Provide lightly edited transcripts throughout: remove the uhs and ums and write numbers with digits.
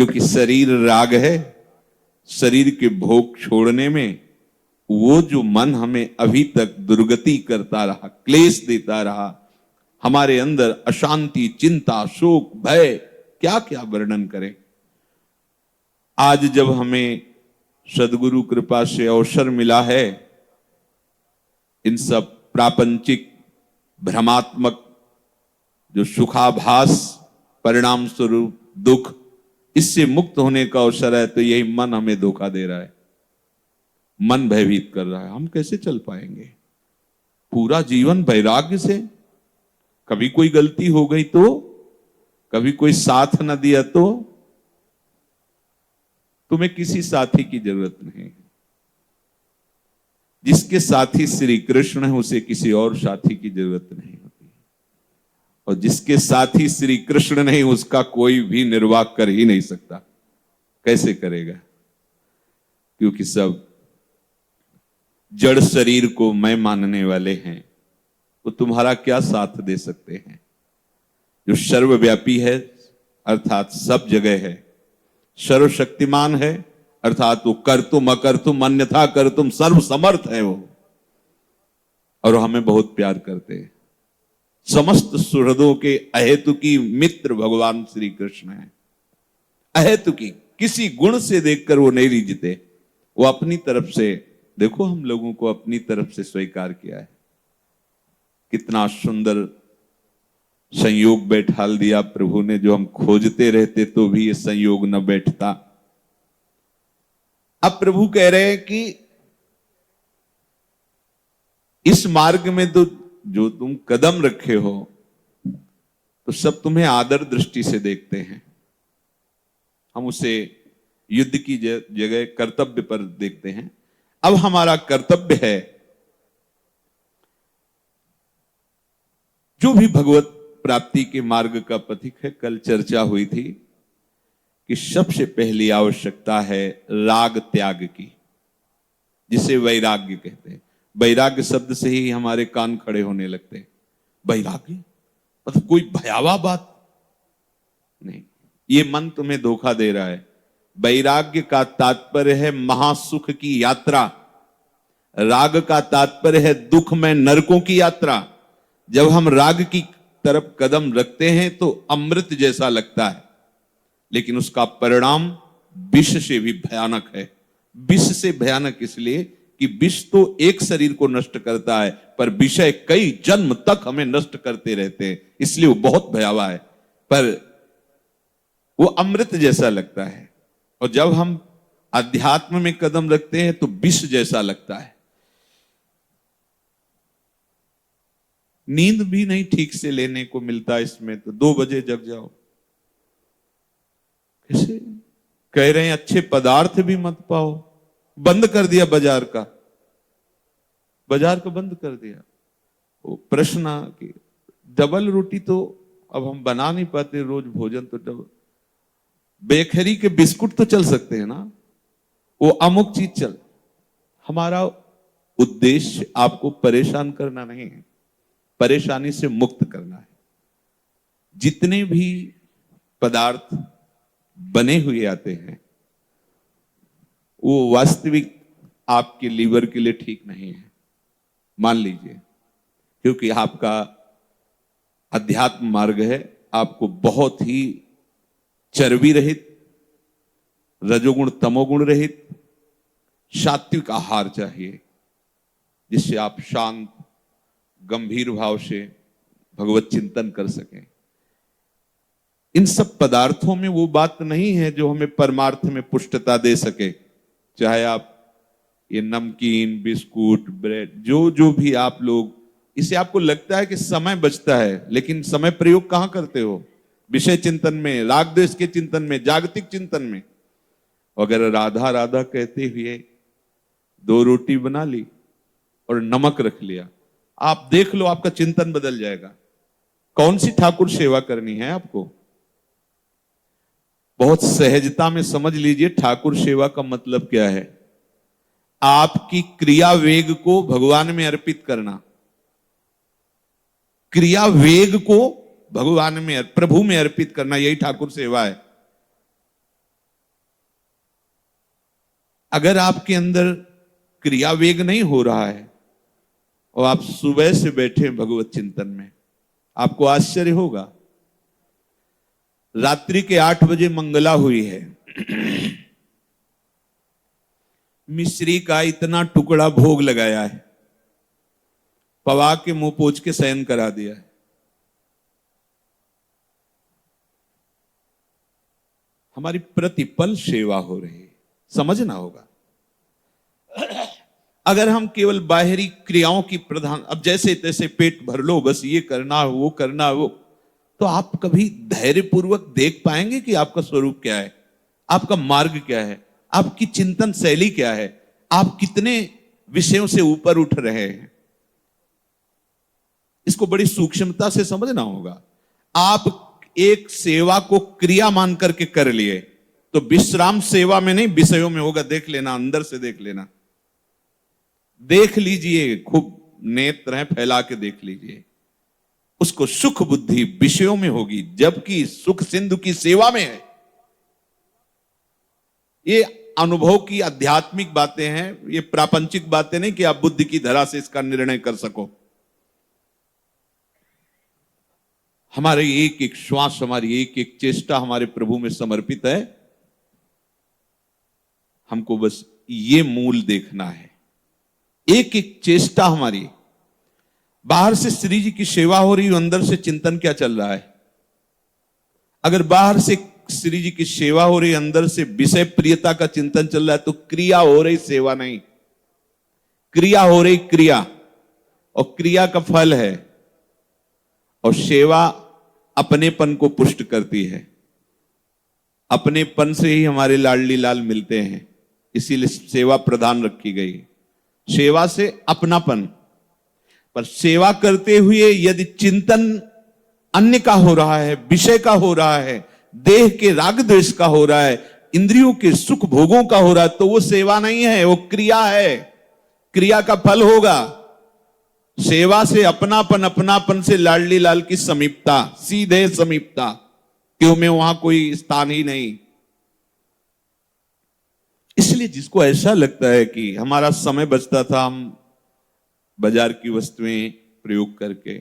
क्योंकि शरीर राग है, शरीर के भोग छोड़ने में वो जो मन हमें अभी तक दुर्गति करता रहा, क्लेश देता रहा, हमारे अंदर अशांति, चिंता, शोक, भय, क्या क्या वर्णन करें। आज जब हमें सदगुरु कृपा से अवसर मिला है, इन सब प्रापंचिक भ्रमात्मक जो सुखाभास परिणाम स्वरूप दुख, इससे मुक्त होने का अवसर है, तो यही मन हमें धोखा दे रहा है, मन भयभीत कर रहा है। हम कैसे चल पाएंगे पूरा जीवन वैराग्य से? कभी कोई गलती हो गई तो, कभी कोई साथ न दिया तो, तुम्हें किसी साथी की जरूरत नहीं। जिसके साथी श्री कृष्ण है उसे किसी और साथी की जरूरत नहीं होती, और जिसके साथी श्री कृष्ण नहीं उसका कोई भी निर्वाह कर ही नहीं सकता। कैसे करेगा? क्योंकि सब जड़ शरीर को मैं मानने वाले हैं, वो तुम्हारा क्या साथ दे सकते हैं? जो सर्वव्यापी है अर्थात सब जगह है, सर्वशक्तिमान है अर्थात वो कर्तुम अकर्तुम अन्यथा कर्तुम सर्व समर्थ है वो, और हमें बहुत प्यार करते हैं। समस्त सुहृदों के अहेतुकी मित्र भगवान श्री कृष्ण है। अहेतुकी, किसी गुण से देखकर वो नहीं रिझते, वो अपनी तरफ से, देखो हम लोगों को अपनी तरफ से स्वीकार किया है। कितना सुंदर संयोग बैठाल दिया प्रभु ने, जो हम खोजते रहते तो भी ये संयोग न बैठता। अब प्रभु कह रहे हैं कि इस मार्ग में तो जो तुम कदम रखे हो तो सब तुम्हें आदर दृष्टि से देखते हैं। हम उसे युद्ध की जगह कर्तव्य पर देखते हैं। अब हमारा कर्तव्य है, जो भी भगवत प्राप्ति के मार्ग का पथिक है, कल चर्चा हुई थी कि सबसे पहली आवश्यकता है राग त्याग की, जिसे वैराग्य कहते हैं। वैराग्य शब्द से ही हमारे कान खड़े होने लगते हैं। वैराग्य मतलब कोई भयावह बात नहीं, ये मन तुम्हें धोखा दे रहा है। वैराग्य का तात्पर्य है महासुख की यात्रा, राग का तात्पर्य है दुख में नरकों की यात्रा। जब हम राग की तरफ कदम रखते हैं तो अमृत जैसा लगता है, लेकिन उसका परिणाम विष से भी भयानक है। विष से भयानक इसलिए कि विष तो एक शरीर को नष्ट करता है, पर विषय कई जन्म तक हमें नष्ट करते रहते हैं, इसलिए वो बहुत भयावह है। पर वो अमृत जैसा लगता है, और जब हम अध्यात्म में कदम रखते हैं तो विष जैसा लगता है। नींद भी नहीं ठीक से लेने को मिलता इसमें, तो 2 बजे जग जाओ। कैसे कह रहे हैं अच्छे पदार्थ भी मत पाओ, बंद कर दिया बाजार का बंद कर दिया। वो प्रश्न कि डबल रोटी तो अब हम बना नहीं पाते रोज भोजन, तो डबल बेकरी के बिस्कुट तो चल सकते हैं ना, वो अमुक चीज चल। हमारा उद्देश्य आपको परेशान करना नहीं है, परेशानी से मुक्त करना है। जितने भी पदार्थ बने हुए आते हैं वो वास्तविक आपके लीवर के लिए ठीक नहीं है, मान लीजिए, क्योंकि आपका अध्यात्म मार्ग है। आपको बहुत ही चर्बी रहित, रजोगुण तमोगुण रहित सात्विक आहार चाहिए, जिससे आप शांत गंभीर भाव से भगवत चिंतन कर सकें। इन सब पदार्थों में वो बात नहीं है जो हमें परमार्थ में पुष्टता दे सके। चाहे आप ये नमकीन, बिस्कुट, ब्रेड, जो भी आप लोग, इसे आपको लगता है कि समय बचता है, लेकिन समय प्रयोग कहां करते हो? विषय चिंतन में, राग द्वेष के चिंतन में, जागतिक चिंतन में। अगर राधा राधा कहते हुए 2 रोटी बना ली और नमक रख लिया, आप देख लो आपका चिंतन बदल जाएगा। कौन सी ठाकुर सेवा करनी है आपको? बहुत सहजता में समझ लीजिए ठाकुर सेवा का मतलब क्या है। आपकी क्रिया वेग को भगवान में अर्पित करना, क्रिया वेग को भगवान में, प्रभु में अर्पित करना, यही ठाकुर सेवा है। अगर आपके अंदर क्रिया वेग नहीं हो रहा है और आप सुबह से बैठे भगवत चिंतन में, आपको आश्चर्य होगा। रात्रि के 8 बजे मंगला हुई है, मिश्री का इतना टुकड़ा भोग लगाया है, पवा के मुंह पोंछ के शयन करा दिया है। हमारी प्रतिपल सेवा हो रही है, समझना होगा। अगर हम केवल बाहरी क्रियाओं की प्रधान, अब जैसे तैसे पेट भर लो, बस ये करना वो करना वो, तो आप कभी धैर्यपूर्वक देख पाएंगे कि आपका स्वरूप क्या है, आपका मार्ग क्या है, आपकी चिंतन शैली क्या है, आप कितने विषयों से ऊपर उठ रहे हैं। इसको बड़ी सूक्ष्मता से समझना होगा। आप एक सेवा को क्रिया मान करके कर लिए तो विश्राम सेवा में नहीं, विषयों में होगा। देख लेना, अंदर से देख लेना, देख लीजिए, खूब नेत्र हैं फैला के देख लीजिए। उसको सुख बुद्धि विषयों में होगी, जबकि सुख सिंधु की सेवा में है। ये अनुभव की आध्यात्मिक बातें हैं, ये प्रापंचिक बातें नहीं कि आप बुद्धि की धरा से इसका निर्णय कर सको। हमारे एक एक श्वास, हमारी एक एक चेष्टा हमारे प्रभु में समर्पित है। हमको बस ये मूल देखना है। एक एक चेष्टा हमारी, बाहर से श्री जी की सेवा हो रही है, अंदर से चिंतन क्या चल रहा है। अगर बाहर से श्री जी की सेवा हो रही है, अंदर से विषय प्रियता का चिंतन चल रहा है, तो क्रिया हो रही, सेवा नहीं। क्रिया हो रही, क्रिया, और क्रिया का फल है। और सेवा अपनेपन को पुष्ट करती है। अपनेपन से ही हमारे लाडली लाल मिलते हैं, इसीलिए सेवा प्रधान रखी गई। सेवा से अपनापन, पर सेवा करते हुए यदि चिंतन अन्य का हो रहा है, विषय का हो रहा है, देह के राग द्वेष का हो रहा है, इंद्रियों के सुख भोगों का हो रहा है, तो वो सेवा नहीं है, वो क्रिया है। क्रिया का फल होगा। सेवा से अपनापन, अपनापन से लाडली लाल की समीपता, सीधे समीपता, क्यों में वहां कोई स्थान ही नहीं। इसलिए जिसको ऐसा लगता है कि हमारा समय बचता था हम बाजार की वस्तुएं प्रयोग करके,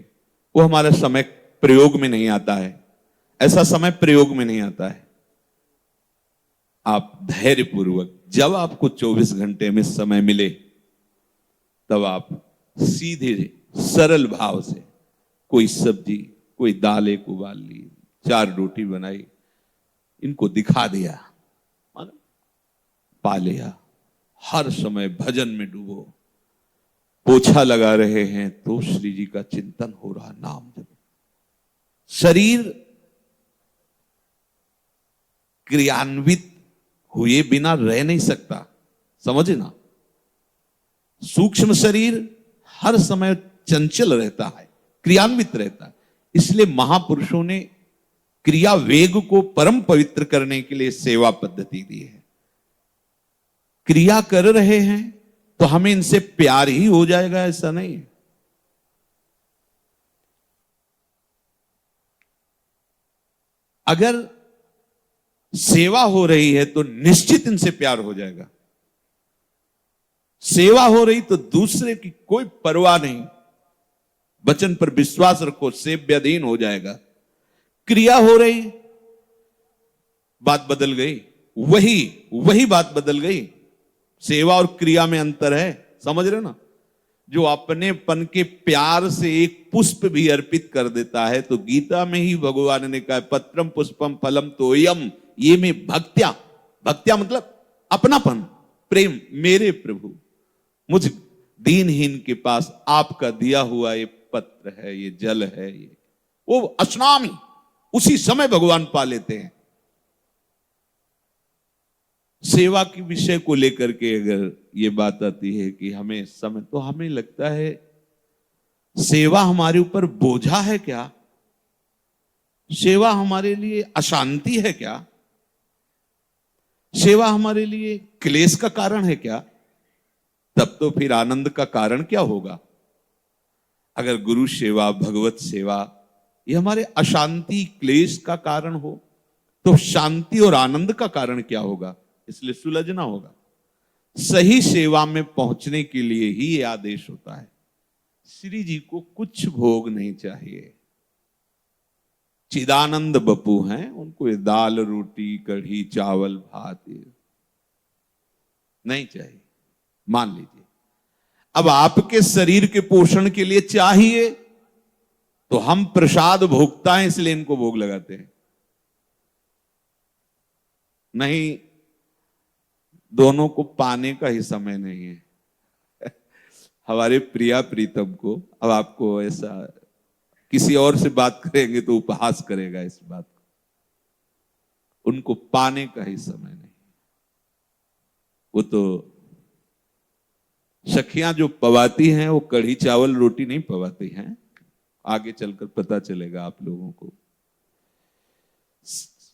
वो हमारा समय प्रयोग में नहीं आता है। ऐसा समय प्रयोग में नहीं आता है। आप धैर्यपूर्वक, जब आपको 24 घंटे में समय मिले, तब आप सीधे सरल भाव से कोई सब्जी, कोई दाल एक उबाल ली, 4 रोटी बनाई, इनको दिखा दिया, पा लिया। हर समय भजन में डूबो। पोछा लगा रहे हैं तो श्री जी का चिंतन हो रहा, नाम जप। शरीर क्रियान्वित हुए बिना रह नहीं सकता, समझना। सूक्ष्म शरीर हर समय चंचल रहता है, क्रियान्वित रहता है। इसलिए महापुरुषों ने क्रिया वेग को परम पवित्र करने के लिए सेवा पद्धति दी है। क्रिया कर रहे हैं तो हमें इनसे प्यार ही हो जाएगा, ऐसा नहीं है। अगर सेवा हो रही है तो निश्चित इनसे प्यार हो जाएगा। सेवा हो रही तो दूसरे की कोई परवाह नहीं, वचन पर विश्वास रखो, सेव्याधीन हो जाएगा। क्रिया हो रही, बात बदल गई, वही बात बदल गई। सेवा और क्रिया में अंतर है, समझ रहे हो ना। जो अपनेपन के प्यार से एक पुष्प भी अर्पित कर देता है, तो गीता में ही भगवान ने कहा, पत्रम पुष्पम फलम तोयम, ये में भक्त्या। भक्त्या मतलब अपनापन, प्रेम। मेरे प्रभु, मुझ दीनहीन के पास आपका दिया हुआ ये पत्र है, ये जल है, ये वो स्नामी, उसी समय भगवान पा लेते हैं। सेवा के विषय को लेकर के अगर ये बात आती है कि हमें समय, तो हमें लगता है सेवा हमारे ऊपर बोझा है क्या? सेवा हमारे लिए अशांति है क्या? सेवा हमारे लिए क्लेश का कारण है क्या? तब तो फिर आनंद का कारण क्या होगा? अगर गुरु सेवा, भगवत सेवा ये हमारे अशांति क्लेश का कारण हो, तो शांति और आनंद का कारण क्या होगा? इसलिए सुलझना होगा। सही सेवा में पहुंचने के लिए ही ये आदेश होता है। श्री जी को कुछ भोग नहीं चाहिए। चिदानंद बपू हैं, उनको ये दाल रोटी कढ़ी चावल भात नहीं चाहिए, मान लीजिए। अब आपके शरीर के पोषण के लिए चाहिए तो हम प्रसाद भोगता है, इसलिए इनको भोग लगाते हैं। नहीं, दोनों को पाने का ही समय नहीं है। हमारे प्रिया प्रीतम को, अब आपको ऐसा किसी और से बात करेंगे तो उपहास करेगा इस बात को, उनको पाने का ही समय नहीं। वो तो सखियां जो पवाती हैं वो कढ़ी चावल रोटी नहीं पवाती हैं, आगे चलकर पता चलेगा आप लोगों को।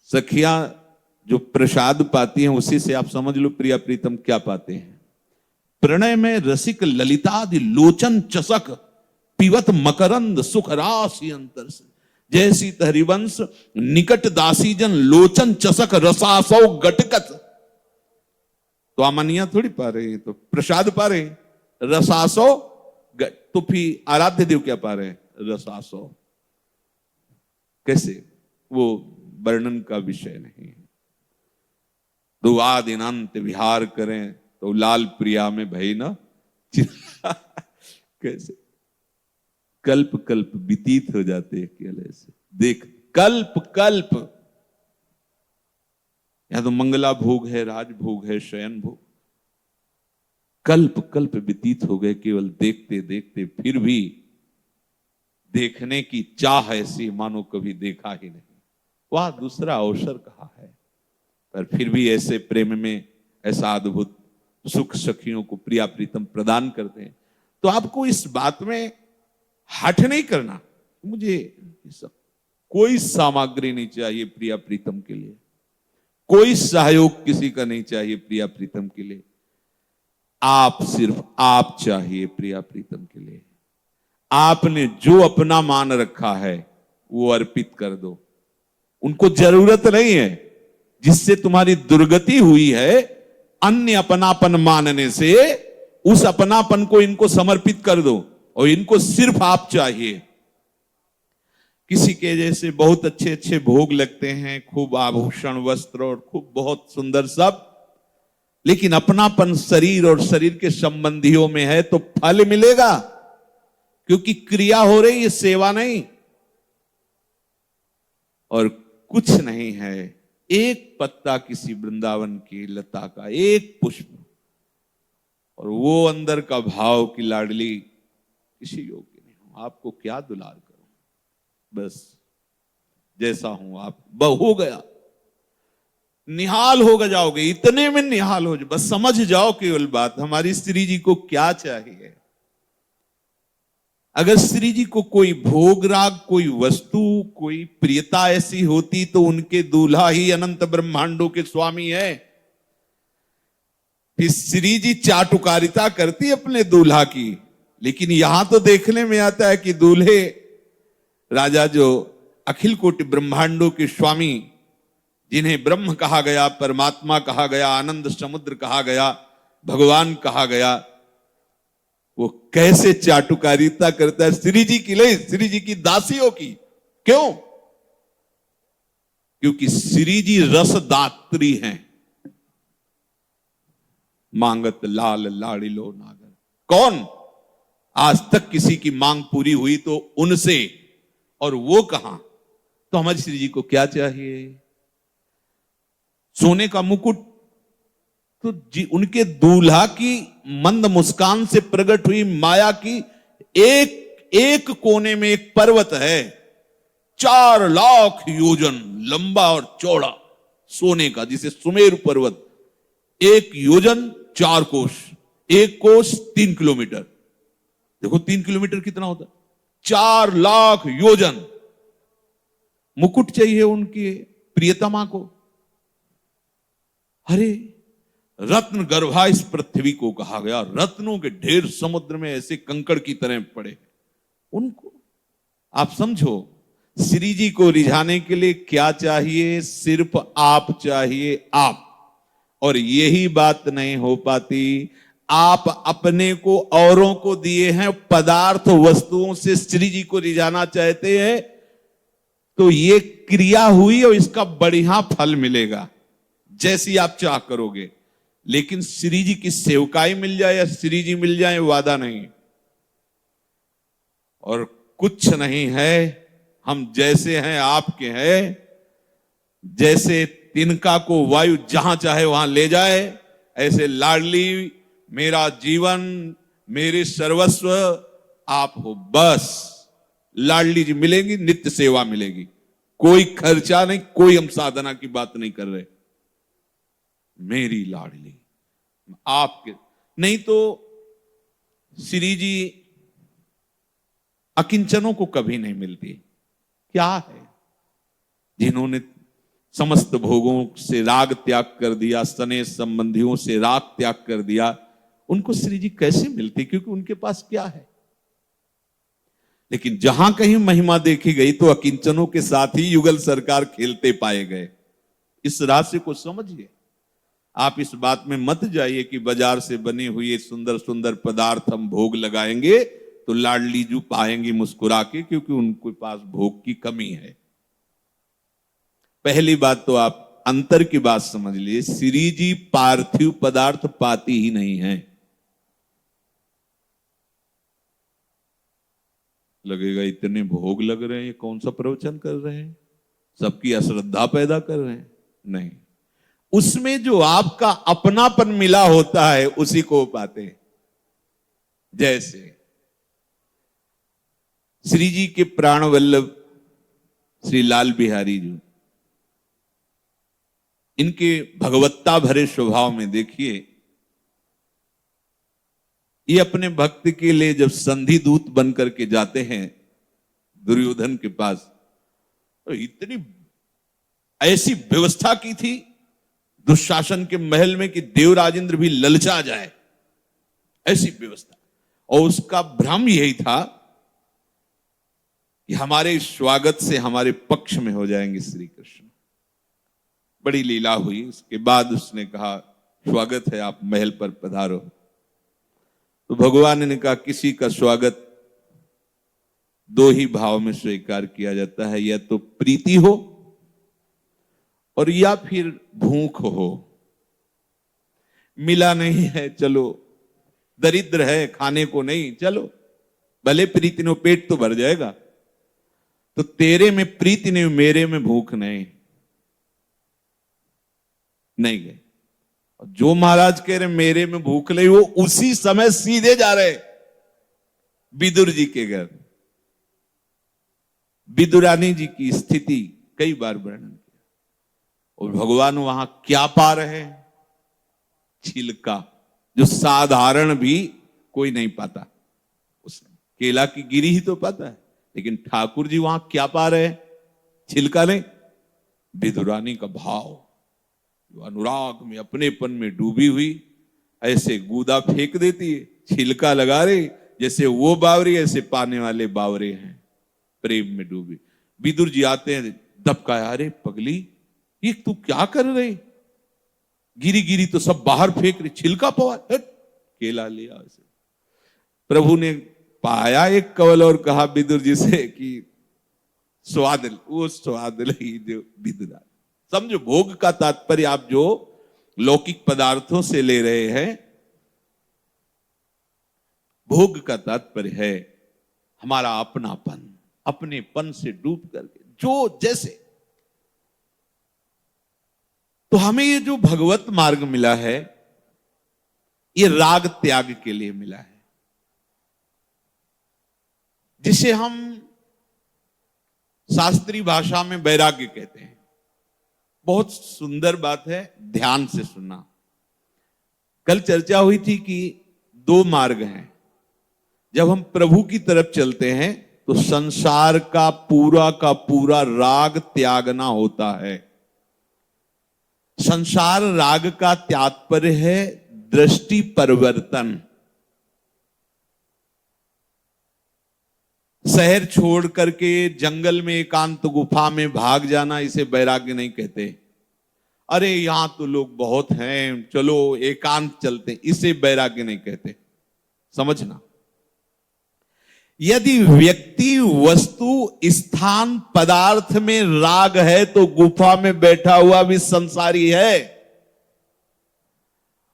सखियां जो प्रसाद पाती हैं उसी से आप समझ लो प्रिया प्रीतम क्या पाते हैं। प्रणय में रसिक ललितादि लोचन चसक पिवत मकरंद सुख राशि अंतर से, जैसी हरिवंश निकट दासी जन लोचन चसक रसासौ गटकत। तो अमनिया थोड़ी पा रहे हैं, तो प्रसाद पा रहे हैं, रसासो। तो फिर आराध्य देव क्या पा रहे हैं? रसासो। कैसे? वो वर्णन का विषय नहीं है। दुआ दिनांत विहार करें तो लाल प्रिया में भई ना कैसे कल्प कल्प व्यतीत हो जाते हैं केवल ऐसे देख। कल्प कल्प, या तो मंगला भोग है, राजभोग है, शयन भोग, कल्प कल्प व्यतीत हो गए केवल देखते देखते। फिर भी देखने की चाह ऐसी मानो कभी देखा ही नहीं। वह दूसरा अवसर कहा है, पर फिर भी ऐसे प्रेम में ऐसा अद्भुत सुख सखियों को प्रिया प्रीतम प्रदान करते हैं। तो आपको इस बात में हठ नहीं करना, मुझे सब कोई सामग्री नहीं चाहिए प्रिया प्रीतम के लिए, कोई सहयोग किसी का नहीं चाहिए प्रिया प्रीतम के लिए। आप, सिर्फ आप चाहिए प्रिया प्रीतम के लिए। आपने जो अपना मान रखा है वो अर्पित कर दो। उनको जरूरत नहीं है, जिससे तुम्हारी दुर्गति हुई है अन्य अपनापन मानने से, उस अपनापन को इनको समर्पित कर दो और इनको सिर्फ आप चाहिए। किसी के जैसे बहुत अच्छे अच्छे भोग लगते हैं, खूब आभूषण वस्त्र और खूब बहुत सुंदर सब, लेकिन अपनापन शरीर और शरीर के संबंधियों में है तो फल मिलेगा, क्योंकि क्रिया हो रही है, सेवा नहीं। और कुछ नहीं है, एक पत्ता किसी वृंदावन की लता का, एक पुष्प, और वो अंदर का भाव की लाडली किसी योग्य नहीं हो। आपको क्या दुलार करूं, बस जैसा हूं आप हो गया, निहाल हो जाओगे, इतने में निहाल हो जाओ। बस समझ जाओ केवल बात, हमारी श्री जी को क्या चाहिए। अगर श्री जी को कोई भोग राग, कोई वस्तु, कोई प्रियता ऐसी होती तो उनके दूल्हा ही अनंत ब्रह्मांडों के स्वामी है। फिर श्री जी चाटुकारिता करती अपने दूल्हा की, लेकिन यहां तो देखने में आता है कि दूल्हे राजा जो अखिल कोटि ब्रह्मांडों के स्वामी, जिन्हें ब्रह्म कहा गया, परमात्मा कहा गया, आनंद समुद्र कहा गया, भगवान कहा गया, वो कैसे चाटुकारिता करता है श्री जी की, ले श्री जी की दासियों की। क्यों? क्योंकि श्री जी रसदात्री हैं। मांगत लाल लाड़िलो नागर। कौन? आज तक किसी की मांग पूरी हुई तो उनसे, और वो कहां? तो हमारी श्री जी को क्या चाहिए? सोने का मुकुट तो जी उनके दूल्हा की मंद मुस्कान से प्रकट हुई माया की एक एक कोने में एक पर्वत है, 4 लाख योजन लंबा और चौड़ा सोने का, जिसे सुमेरु पर्वत। 1 योजन 4 कोश, 1 कोश 3 किलोमीटर। देखो 3 किलोमीटर कितना होता है? 4 लाख योजन मुकुट चाहिए उनकी प्रियतमा को। अरे रत्न गर्भा इस पृथ्वी को कहा गया, रत्नों के ढेर समुद्र में ऐसे कंकड़ की तरह पड़े उनको। आप समझो, श्री जी को रिझाने के लिए क्या चाहिए? सिर्फ आप चाहिए, आप। और यही बात नहीं हो पाती, आप अपने को औरों को दिए हैं पदार्थ वस्तुओं से श्री जी को रिझाना चाहते हैं, तो ये क्रिया हुई और इसका बढ़िया फल मिलेगा जैसी आप चाह करोगे। लेकिन श्री जी की सेवकाई मिल जाए या श्री जी मिल जाए वादा नहीं। और कुछ नहीं है, हम जैसे हैं आपके हैं, जैसे तिनका को वायु जहां चाहे वहां ले जाए, ऐसे लाडली मेरा जीवन मेरे सर्वस्व आप हो। बस लाडली जी मिलेंगी, नित्य सेवा मिलेगी, कोई खर्चा नहीं, कोई हम साधना की बात नहीं कर रहे। मेरी लाडली आपके, नहीं तो श्री जी अकिंचनों को कभी नहीं मिलती। क्या है, जिन्होंने समस्त भोगों से राग त्याग कर दिया, स्नेह संबंधियों से राग त्याग कर दिया, उनको श्री जी कैसे मिलती? क्योंकि उनके पास क्या है। लेकिन जहां कहीं महिमा देखी गई तो अकिंचनों के साथ ही युगल सरकार खेलते पाए गए। इस रहस्य को समझिए। आप इस बात में मत जाइए कि बाजार से बनी हुई सुंदर सुंदर पदार्थ हम भोग लगाएंगे तो लाडली जी पाएंगी मुस्कुरा के, क्योंकि उनके पास भोग की कमी है। पहली बात तो आप अंतर की बात समझ लीजिए, श्री जी पार्थिव पदार्थ पाती ही नहीं है। लगेगा इतने भोग लग रहे हैं, ये कौन सा प्रवचन कर रहे हैं, सबकी अश्रद्धा पैदा कर रहे हैं। नहीं, उसमें जो आपका अपनापन मिला होता है उसी को पाते हैं। जैसे श्री जी के प्राण वल्लभ श्री लाल बिहारी जी, इनके भगवत्ता भरे स्वभाव में देखिए, ये अपने भक्त के लिए जब संधि दूत बन करके जाते हैं दुर्योधन के पास, तो इतनी ऐसी व्यवस्था की थी दुशासन के महल में कि देवराजेंद्र भी ललचा जाए, ऐसी व्यवस्था। और उसका भ्रम यही था कि हमारे स्वागत से हमारे पक्ष में हो जाएंगे श्री कृष्ण। बड़ी लीला हुई। उसके बाद उसने कहा स्वागत है, आप महल पर पधारो। तो भगवान ने कहा किसी का स्वागत दो ही भाव में स्वीकार किया जाता है, या तो प्रीति हो और या फिर भूख हो। मिला नहीं है, चलो, दरिद्र है खाने को नहीं, चलो भले प्रीति ने, पेट तो भर जाएगा। तो तेरे में प्रीति नहीं, मेरे में भूख नहीं, नहीं गए। जो महाराज कह रहे मेरे में भूख नहीं, वो उसी समय सीधे जा रहे विदुर जी के घर। विदुरानी जी की स्थिति कई बार वर्णन किया। और भगवान वहां क्या पा रहे हैं? छिलका, जो साधारण भी कोई नहीं पाता। उसने केला की गिरी ही तो पाता है, लेकिन ठाकुर जी वहां क्या पा रहे हैं? छिलका नहीं। विदुरानी का भाव, अनुराग में अपनेपन में डूबी हुई, ऐसे गूदा फेंक देती है, छिलका लगा रही, जैसे वो बावरी ऐसे पाने वाले बावरे हैं, प्रेम में डूबी। विदुर जी आते हैं, दबकाया, अरे पगली ये तू क्या कर रही? गिरी गिरी तो सब बाहर फेंक रही, छिलका पवा, केला लिया। ऐसे प्रभु ने पाया एक कवल और कहा विदुर जी से कि स्वाद, वो स्वाद ही जो विदुरा। समझो भोग का तात्पर्य आप जो लौकिक पदार्थों से ले रहे हैं, भोग का तात्पर्य है हमारा अपनापन, अपनेपन से डूब करके जो जैसे। तो हमें ये जो भगवत मार्ग मिला है, ये राग त्याग के लिए मिला है, जिसे हम शास्त्रीय भाषा में वैराग्य कहते हैं। बहुत सुंदर बात है, ध्यान से सुनना। कल चर्चा हुई थी कि दो मार्ग हैं। जब हम प्रभु की तरफ चलते हैं तो संसार का पूरा राग त्यागना होता है। संसार राग का तात्पर्य है दृष्टि परिवर्तन। शहर छोड़ करके जंगल में एकांत गुफा में भाग जाना, इसे वैराग्य नहीं कहते। अरे यहां तो लोग बहुत हैं, चलो एकांत चलते हैं, इसे वैराग्य नहीं कहते। समझना, यदि व्यक्ति, वस्तु, स्थान, पदार्थ में राग है तो गुफा में बैठा हुआ भी संसारी है।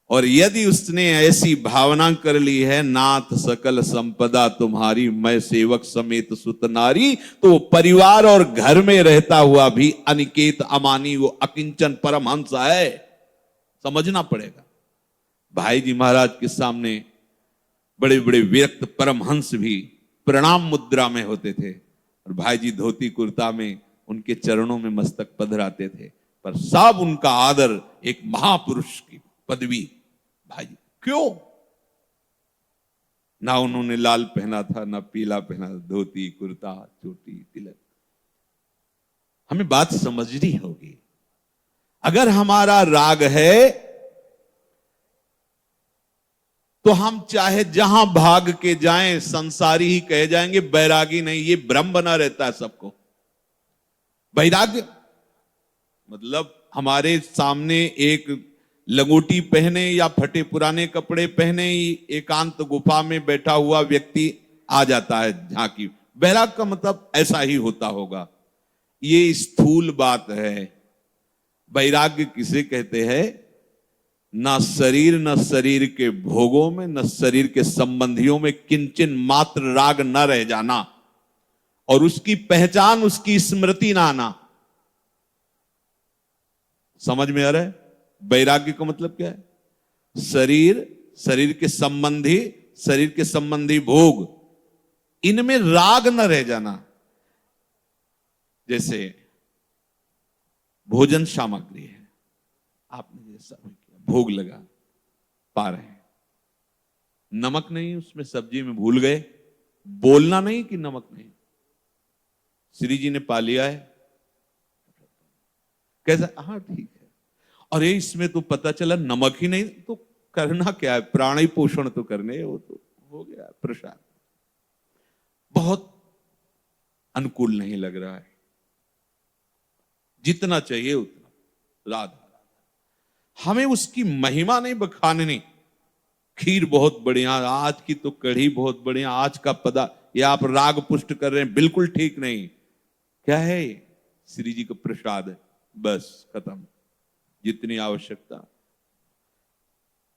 और यदि उसने ऐसी भावना कर ली है, नाथ सकल संपदा तुम्हारी, मैं सेवक समेत सुत नारी, तो वो परिवार और घर में रहता हुआ भी अनिकेत अमानी, वो अकिंचन परमहंस है। समझना पड़ेगा। भाई जी महाराज के सामने बड़े बड़े विरक्त परमहंस भी प्रणाम मुद्रा में होते थे, और भाई जी धोती कुर्ता में उनके चरणों में मस्तक पधराते थे, पर सब उनका आदर एक महापुरुष की पदवी। भाई क्यों? ना उन्होंने लाल पहना था, ना पीला पहना, धोती कुर्ता चोटी तिलक। हमें बात समझनी होगी। अगर हमारा राग है तो हम चाहे जहां भाग के जाएं संसारी ही कहे जाएंगे, बैरागी नहीं। ये भ्रम बना रहता है सबको। वैराग्य मतलब हमारे सामने एक लंगोटी पहने या फटे पुराने कपड़े पहने ही एकांत गुफा में बैठा हुआ व्यक्ति आ जाता है झांकी। वैराग का मतलब ऐसा ही होता होगा। ये स्थूल बात है। वैराग्य किसे कहते हैं? ना शरीर, न शरीर के भोगों में, न शरीर के संबंधियों में किंचन मात्र राग न रह जाना, और उसकी पहचान, उसकी स्मृति ना आना। समझ में आ रहा है? वैराग्य का मतलब क्या है? शरीर, शरीर के संबंधी, शरीर के संबंधी भोग, इनमें राग न रह जाना। जैसे भोजन सामग्री है, आपने जैसा भोग लगा पा रहे हैं, नमक नहीं उसमें सब्जी में, भूल गए, बोलना नहीं कि नमक नहीं। श्री जी ने पा लिया है, कैसा? हाँ ठीक है। अरे इसमें तो पता चला नमक ही नहीं, तो करना क्या है? प्राणी पोषण तो करने, वो तो हो गया प्रसाद। बहुत अनुकूल नहीं लग रहा है, जितना चाहिए उतना। राधा हमें उसकी महिमा नहीं बखाननी। खीर बहुत बढ़िया, आज की तो कढ़ी बहुत बढ़िया, आज का पदा, ये आप राग पुष्ट कर रहे हैं, बिल्कुल ठीक नहीं। क्या है? श्री जी का प्रसाद है, बस खत्म। जितनी आवश्यकता।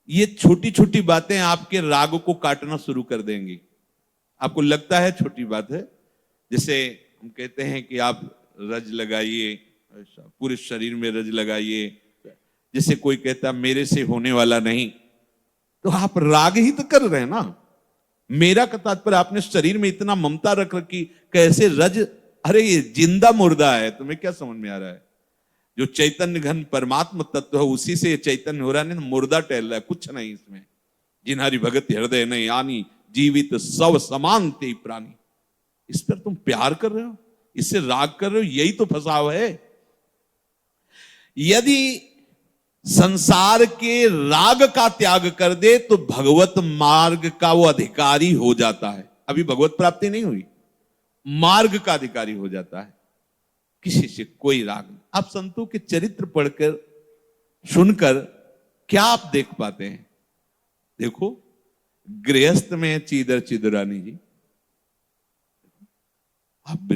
ये छोटी छोटी बातें आपके राग को काटना शुरू कर देंगी। आपको लगता है छोटी बात है, जैसे हम कहते हैं कि आप रज लगाइए, पूरे शरीर में रज लगाइए। जैसे कोई कहता मेरे से होने वाला नहीं, तो आप राग ही तो कर रहे हैं ना। मेरा का तात्पर्य आपने शरीर में इतना ममता रख रखी, कैसे रज? अरे ये जिंदा मुर्दा है, तुम्हें क्या समझ में आ रहा है? जो चैतन्य घन परमात्मा तत्व है, उसी से चैतन्य हो रहा है, नहीं मुर्दा टहल रहा है, कुछ नहीं इसमें। जिन्हारी भगत हृदय नहीं आनी, जीवित सब समान ते प्राणी। इस पर तुम प्यार कर रहे हो, इससे राग कर रहे हो, यही तो फसाव है। यदि संसार के राग का त्याग कर दे तो भगवत मार्ग का वो अधिकारी हो जाता है। अभी भगवत प्राप्ति नहीं हुई, मार्ग का अधिकारी हो जाता है। किसी से कोई राग नहीं। आप संतों के चरित्र पढ़कर, सुनकर क्या आप देख पाते हैं? देखो, गृहस्थ में चीदर चिदरानी जी, आप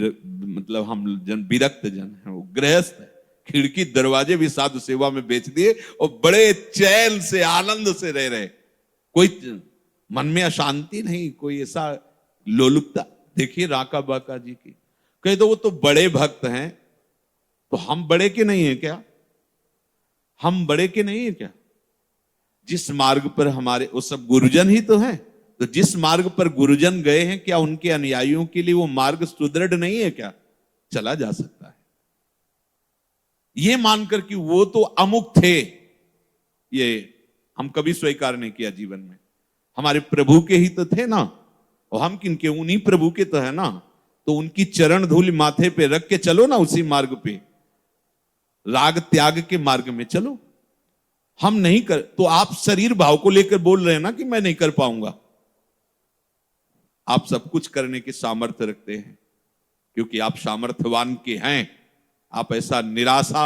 मतलब हम जन विरक्त जन है, वो गृहस्थ है, खिड़की दरवाजे भी साधु सेवा में बेच दिए और बड़े चैन से आनंद से रह रहे। कोई मन में अशांति नहीं, कोई ऐसा लोलुपता। देखिए राका बाका जी की, कह दो वो तो बड़े भक्त हैं, तो हम बड़े के नहीं है क्या? हम बड़े के नहीं है क्या? जिस मार्ग पर हमारे, वो सब गुरुजन ही तो हैं, तो जिस मार्ग पर गुरुजन गए हैं, क्या उनके अनुयायियों के लिए वो मार्ग सुदृढ़ नहीं है क्या? चला जा सकता है। ये मानकर कि वो तो अमुक थे, ये हम कभी स्वीकार नहीं किया जीवन में। हमारे प्रभु के ही तो थे ना, और हम किनके? उन्हीं प्रभु के तो है ना। तो उनकी चरण धूल माथे पे रख के चलो ना, उसी मार्ग पे, राग त्याग के मार्ग में चलो। हम नहीं कर, तो आप शरीर भाव को लेकर बोल रहे हैं ना कि मैं नहीं कर पाऊंगा। आप सब कुछ करने की सामर्थ्य रखते हैं, क्योंकि आप सामर्थ्यवान के हैं। आप ऐसा निराशा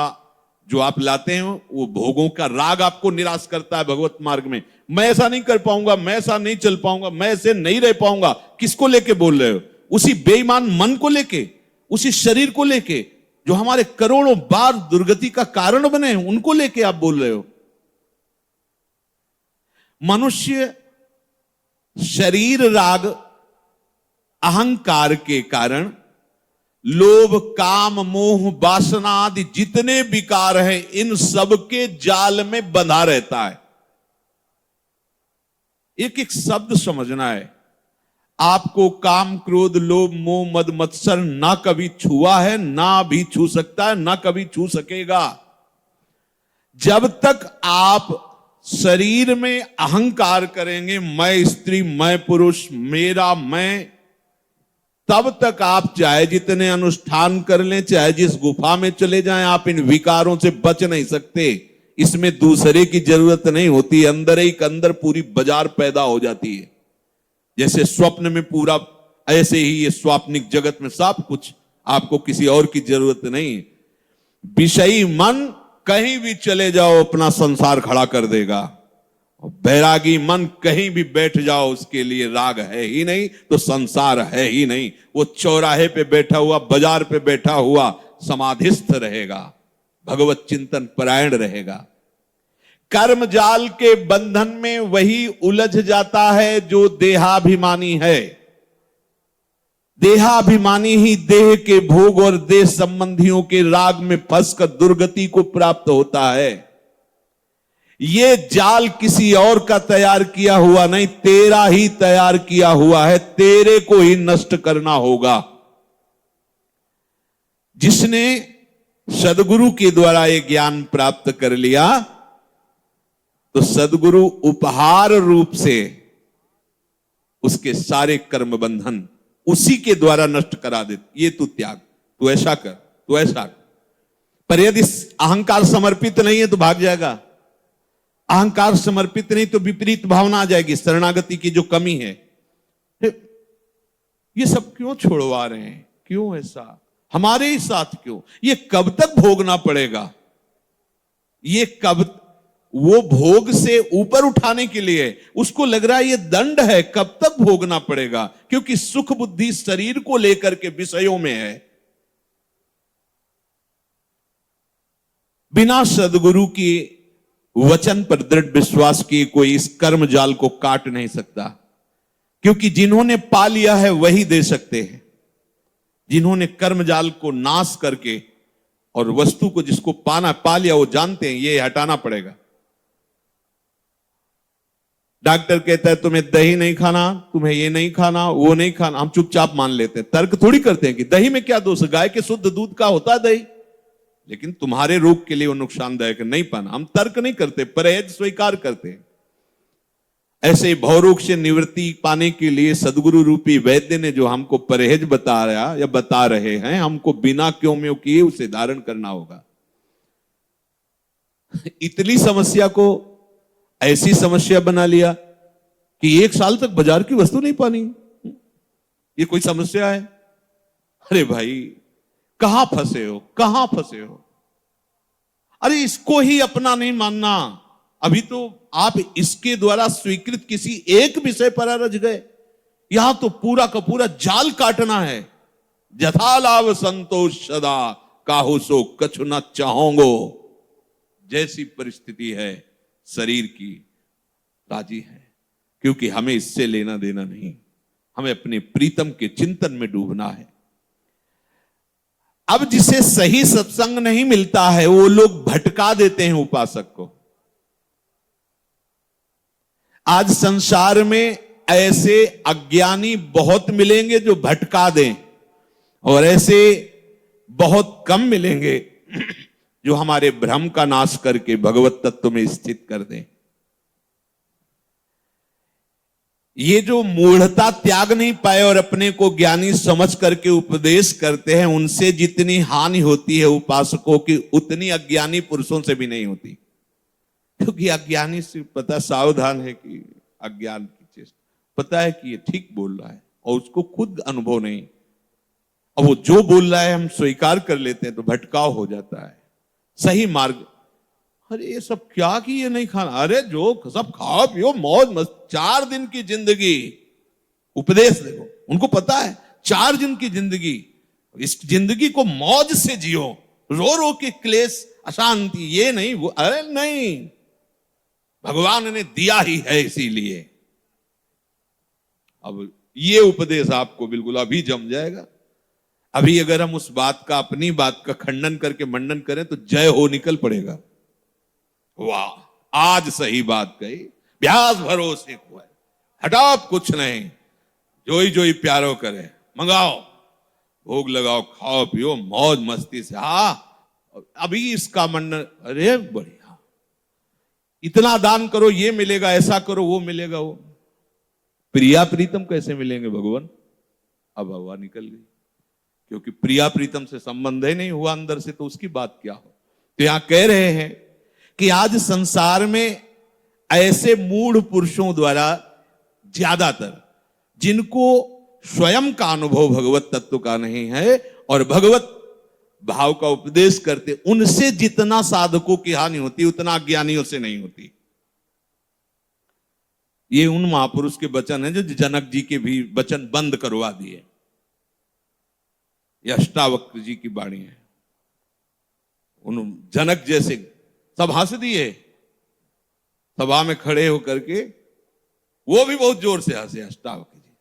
जो आप लाते हैं वो भोगों का राग आपको निराश करता है भगवत मार्ग में। मैं ऐसा नहीं कर पाऊंगा, मैं ऐसा नहीं चल पाऊंगा, मैं ऐसे नहीं रह पाऊंगा। किसको लेके बोल रहे हो? उसी बेईमान मन को लेके, उसी शरीर को लेके जो हमारे करोड़ों बार दुर्गति का कारण बने हैं, उनको लेके आप बोल रहे हो। मनुष्य शरीर राग अहंकार के कारण लोभ काम मोह वासना आदि जितने विकार हैं, इन सब के जाल में बंधा रहता है। एक एक शब्द समझना है। आपको काम क्रोध लोभ मोह मद मत्सर ना कभी छुआ है, ना भी छू सकता है, ना कभी छू सकेगा। जब तक आप शरीर में अहंकार करेंगे, मैं स्त्री मैं पुरुष मेरा मैं, तब तक आप चाहे जितने अनुष्ठान कर लें, चाहे जिस गुफा में चले जाएं, आप इन विकारों से बच नहीं सकते। इसमें दूसरे की जरूरत नहीं होती, अंदर ही अंदर पूरी बाजार पैदा हो जाती है। जैसे स्वप्न में पूरा, ऐसे ही ये स्वाप्निक जगत में सब कुछ, आपको किसी और की जरूरत नहीं। विषयी मन कहीं भी चले जाओ अपना संसार खड़ा कर देगा। बैरागी मन कहीं भी बैठ जाओ, उसके लिए राग है ही नहीं तो संसार है ही नहीं। वो चौराहे पे बैठा हुआ, बाजार पे बैठा हुआ समाधिस्थ रहेगा, भगवत चिंतन परायण रहेगा। कर्म जाल के बंधन में वही उलझ जाता है जो देहाभिमानी है। देहाभिमानी ही देह के भोग और देह संबंधियों के राग में फंसकर दुर्गति को प्राप्त होता है। ये जाल किसी और का तैयार किया हुआ नहीं, तेरा ही तैयार किया हुआ है। तेरे को ही नष्ट करना होगा। जिसने सदगुरु के द्वारा ये ज्ञान प्राप्त कर लिया, तो सदगुरु उपहार रूप से उसके सारे कर्म बंधन उसी के द्वारा नष्ट करा देते। ये तू त्याग, तू ऐसा कर, तू ऐसा कर। पर यदि अहंकार समर्पित नहीं है तो भाग जाएगा। अहंकार समर्पित नहीं तो विपरीत भावना आ जाएगी, शरणागति की जो कमी है। ये सब क्यों छोड़वा रहे हैं? क्यों ऐसा हमारे ही साथ क्यों? ये कब तक भोगना पड़ेगा? ये कब? वो भोग से ऊपर उठाने के लिए उसको लग रहा है ये दंड है, कब तक भोगना पड़ेगा? क्योंकि सुख बुद्धि शरीर को लेकर के विषयों में है। बिना सदगुरु की वचन पर दृढ़ विश्वास किए कोई इस कर्म जाल को काट नहीं सकता। क्योंकि जिन्होंने पा लिया है वही दे सकते हैं। जिन्होंने कर्म जाल को नाश करके और वस्तु को जिसको पाना पा लिया, वो जानते हैं ये हटाना पड़ेगा। डॉक्टर कहता है तुम्हें दही नहीं खाना, तुम्हें ये नहीं खाना, वो नहीं खाना, हम चुपचाप मान लेते हैं। तर्क थोड़ी करते हैं कि दही में क्या दोष है, गाय के शुद्ध दूध का होता है दही, लेकिन तुम्हारे रोग के लिए वो नुकसानदायक नहीं पाना। हम तर्क नहीं करते, परहेज स्वीकार करते हैं। ऐसे भवरोग से निवृत्ति पाने के लिए सदगुरु रूपी वैद्य ने जो हमको परहेज बता रहा या बता रहे हैं, हमको बिना क्यों में किए उसे धारण करना होगा। इतनी समस्या को ऐसी समस्या बना लिया कि 1 साल तक बाजार की वस्तु नहीं पानी, ये कोई समस्या है? अरे भाई कहां फंसे हो, कहां फंसे हो? अरे इसको ही अपना नहीं मानना। अभी तो आप इसके द्वारा स्वीकृत किसी एक विषय पर अरझ गए। यहां तो पूरा का पूरा जाल काटना है। जथा लाभ संतोष सदा काहू सो कछु न चाहोगो। जैसी परिस्थिति है शरीर की, राजी है, क्योंकि हमें इससे लेना देना नहीं। हमें अपने प्रीतम के चिंतन में डूबना है। अब जिसे सही सत्संग नहीं मिलता है, वो लोग भटका देते हैं उपासक को। आज संसार में ऐसे अज्ञानी बहुत मिलेंगे जो भटका दें, और ऐसे बहुत कम मिलेंगे जो हमारे भ्रम का नाश करके भगवत तत्व में स्थित कर दें। ये जो मूढ़ता त्याग नहीं पाए और अपने को ज्ञानी समझ करके उपदेश करते हैं, उनसे जितनी हानि होती है उपासकों की, उतनी अज्ञानी पुरुषों से भी नहीं होती। क्योंकि अज्ञानी से पता सावधान है कि अज्ञान की चीज पता है कि ये ठीक बोल रहा है, और उसको खुद अनुभव नहीं। और वो जो बोल रहा है हम स्वीकार कर लेते हैं तो भटकाव हो जाता है। सही मार्ग। अरे ये सब क्या कि ये नहीं खाना, अरे जो सब खाओ पियो मौज मस्त, 4 दिन की जिंदगी। उपदेश देखो, उनको पता है 4 दिन की जिंदगी, इस जिंदगी को मौज से जियो, रो रो के क्लेश अशांति ये नहीं वो, अरे नहीं, भगवान ने दिया ही है इसीलिए। अब ये उपदेश आपको बिल्कुल अभी जम जाएगा। अभी अगर हम उस बात का, अपनी बात का खंडन करके मंडन करें तो जय हो निकल पड़ेगा। वाह, आज सही बात कही, ब्याज भरोसे को है, हटाओ कुछ नहीं, जो ही प्यारो करे, मंगाओ, भोग लगाओ, खाओ पियो मौज मस्ती से। अभी इसका मंडन, अरे बढ़िया, इतना दान करो ये मिलेगा, ऐसा करो वो मिलेगा, वो प्रिया प्रीतम कैसे मिलेंगे भगवान? अब हवा निकल गई, क्योंकि प्रिया प्रीतम से संबंध ही नहीं हुआ अंदर से, तो उसकी बात क्या हो। तो यहां कह रहे हैं कि आज संसार में ऐसे मूढ़ पुरुषों द्वारा ज्यादातर, जिनको स्वयं का अनुभव भगवत तत्व का नहीं है और भगवत भाव का उपदेश करते, उनसे जितना साधकों की हानि होती उतना ज्ञानियों से नहीं होती। ये उन महापुरुष के वचन हैं जो जनक जी के भी वचन बंद करवा दिए। ये अष्टावक्र जी की वाणी है। उन जनक जैसे सब हंस दिए, सभा में खड़े होकर के, वो भी बहुत जोर से हंसे अष्टावक्र जी।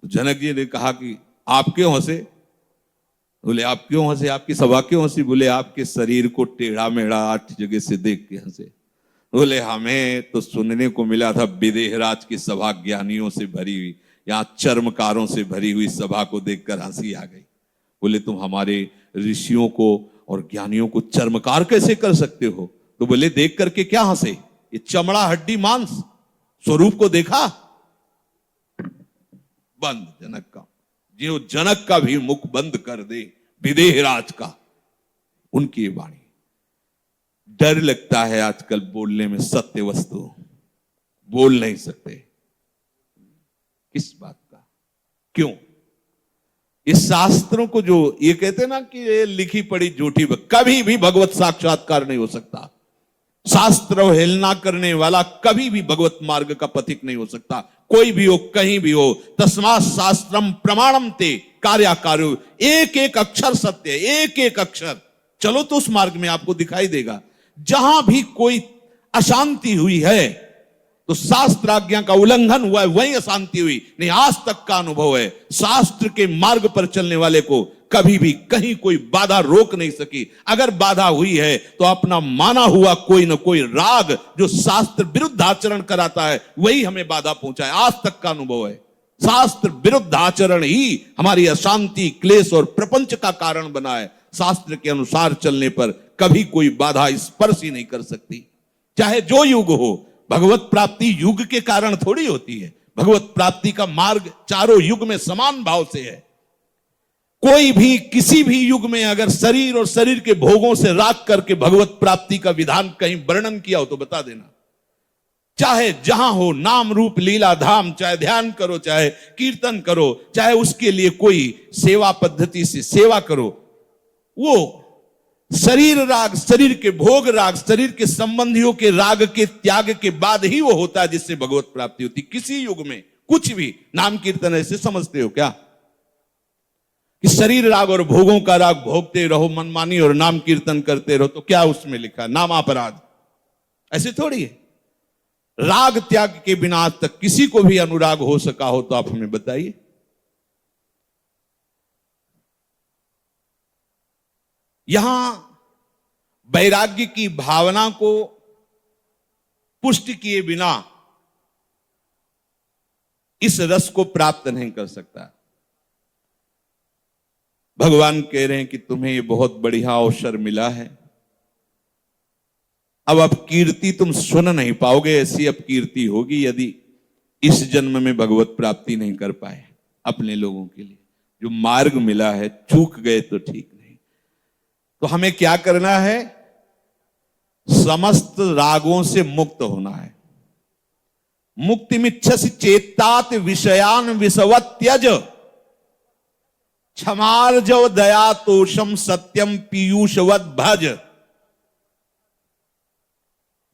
तो जनक जी ने कहा कि आप क्यों हंसे? बोले आप क्यों हंसे, आपकी सभा क्यों हंसी? बोले आपके शरीर को टेढ़ा मेढ़ा 8 जगह से देख के हंसे। बोले हमें तो सुनने को मिला था विदेहराज की सभा ज्ञानियों से भरी हुई, यहाँ चर्मकारों से भरी हुई सभा को देखकर हंसी आ गई। बोले तुम हमारे ऋषियों को और ज्ञानियों को चर्मकार कैसे कर सकते हो? तो बोले देख करके क्या हंसे, ये चमड़ा हड्डी मांस स्वरूप को देखा? बंद जनक का, जो जनक का भी मुख बंद कर दे विदेहराज का, उनकी वाणी। डर लगता है आजकल बोलने में, सत्य वस्तु बोल नहीं सकते। किस बात का? क्यों? इस शास्त्रों को जो ये कहते हैं ना कि ये लिखी पड़ी झूठी, कभी भी भगवत साक्षात्कार नहीं हो सकता। शास्त्र हेलना करने वाला कभी भी भगवत मार्ग का पथिक नहीं हो सकता, कोई भी हो कहीं भी हो। तस्मात् शास्त्रम प्रमाणम ते कार्याकार्यो, एक एक अक्षर सत्य, एक एक अक्षर। चलो तो उस मार्ग में आपको दिखाई देगा। जहां भी कोई अशांति हुई है तो शास्त्र आज्ञा का उल्लंघन हुआ है, वही अशांति हुई। नहीं, आज तक का अनुभव है, शास्त्र के मार्ग पर चलने वाले को कभी भी कहीं कोई बाधा रोक नहीं सकी। अगर बाधा हुई है तो अपना माना हुआ कोई ना कोई राग जो शास्त्र विरुद्ध आचरण कराता है, वही हमें बाधा पहुंचाए। आज तक का अनुभव है, शास्त्र विरुद्ध आचरण ही हमारी अशांति, क्लेश और प्रपंच का कारण बना है। शास्त्र के अनुसार चलने पर कभी कोई बाधा स्पर्श ही नहीं कर सकती, चाहे जो युग हो। भगवत प्राप्ति युग के कारण थोड़ी होती है। भगवत प्राप्ति का मार्ग चारों युग में समान भाव से है। कोई भी किसी भी युग में अगर शरीर और शरीर के भोगों से राग करके भगवत प्राप्ति का विधान कहीं वर्णन किया हो तो बता देना। चाहे जहां हो, नाम रूप लीला धाम, चाहे ध्यान करो, चाहे कीर्तन करो, चाहे उसके लिए कोई सेवा पद्धति से सेवा करो, वो शरीर राग, शरीर के भोग राग, शरीर के संबंधियों के राग के त्याग के बाद ही वो होता है जिससे भगवत प्राप्ति होती। किसी युग में कुछ भी नाम कीर्तन ऐसे समझते हो क्या कि शरीर राग और भोगों का राग भोगते रहो मनमानी और नाम कीर्तन करते रहो, तो क्या उसमें लिखा है नामापराध? ऐसे थोड़ी है। राग त्याग के बिना आज तक किसी को भी अनुराग हो सका हो तो आप हमें बताइए। यहां वैराग्य की भावना को पुष्टि किए बिना इस रस को प्राप्त नहीं कर सकता। भगवान कह रहे हैं कि तुम्हें ये बहुत बढ़िया अवसर मिला है, अब कीर्ति तुम सुन नहीं पाओगे। ऐसी अब कीर्ति होगी यदि इस जन्म में भगवत प्राप्ति नहीं कर पाए। अपने लोगों के लिए जो मार्ग मिला है, चूक गए तो ठीक नहीं। तो हमें क्या करना है? समस्त रागों से मुक्त होना है। मुक्तिमिच्छसि चेत्तात विषयान विषवत त्यज। क्षमार जव दया तोषम सत्यम पीयूषवत भज।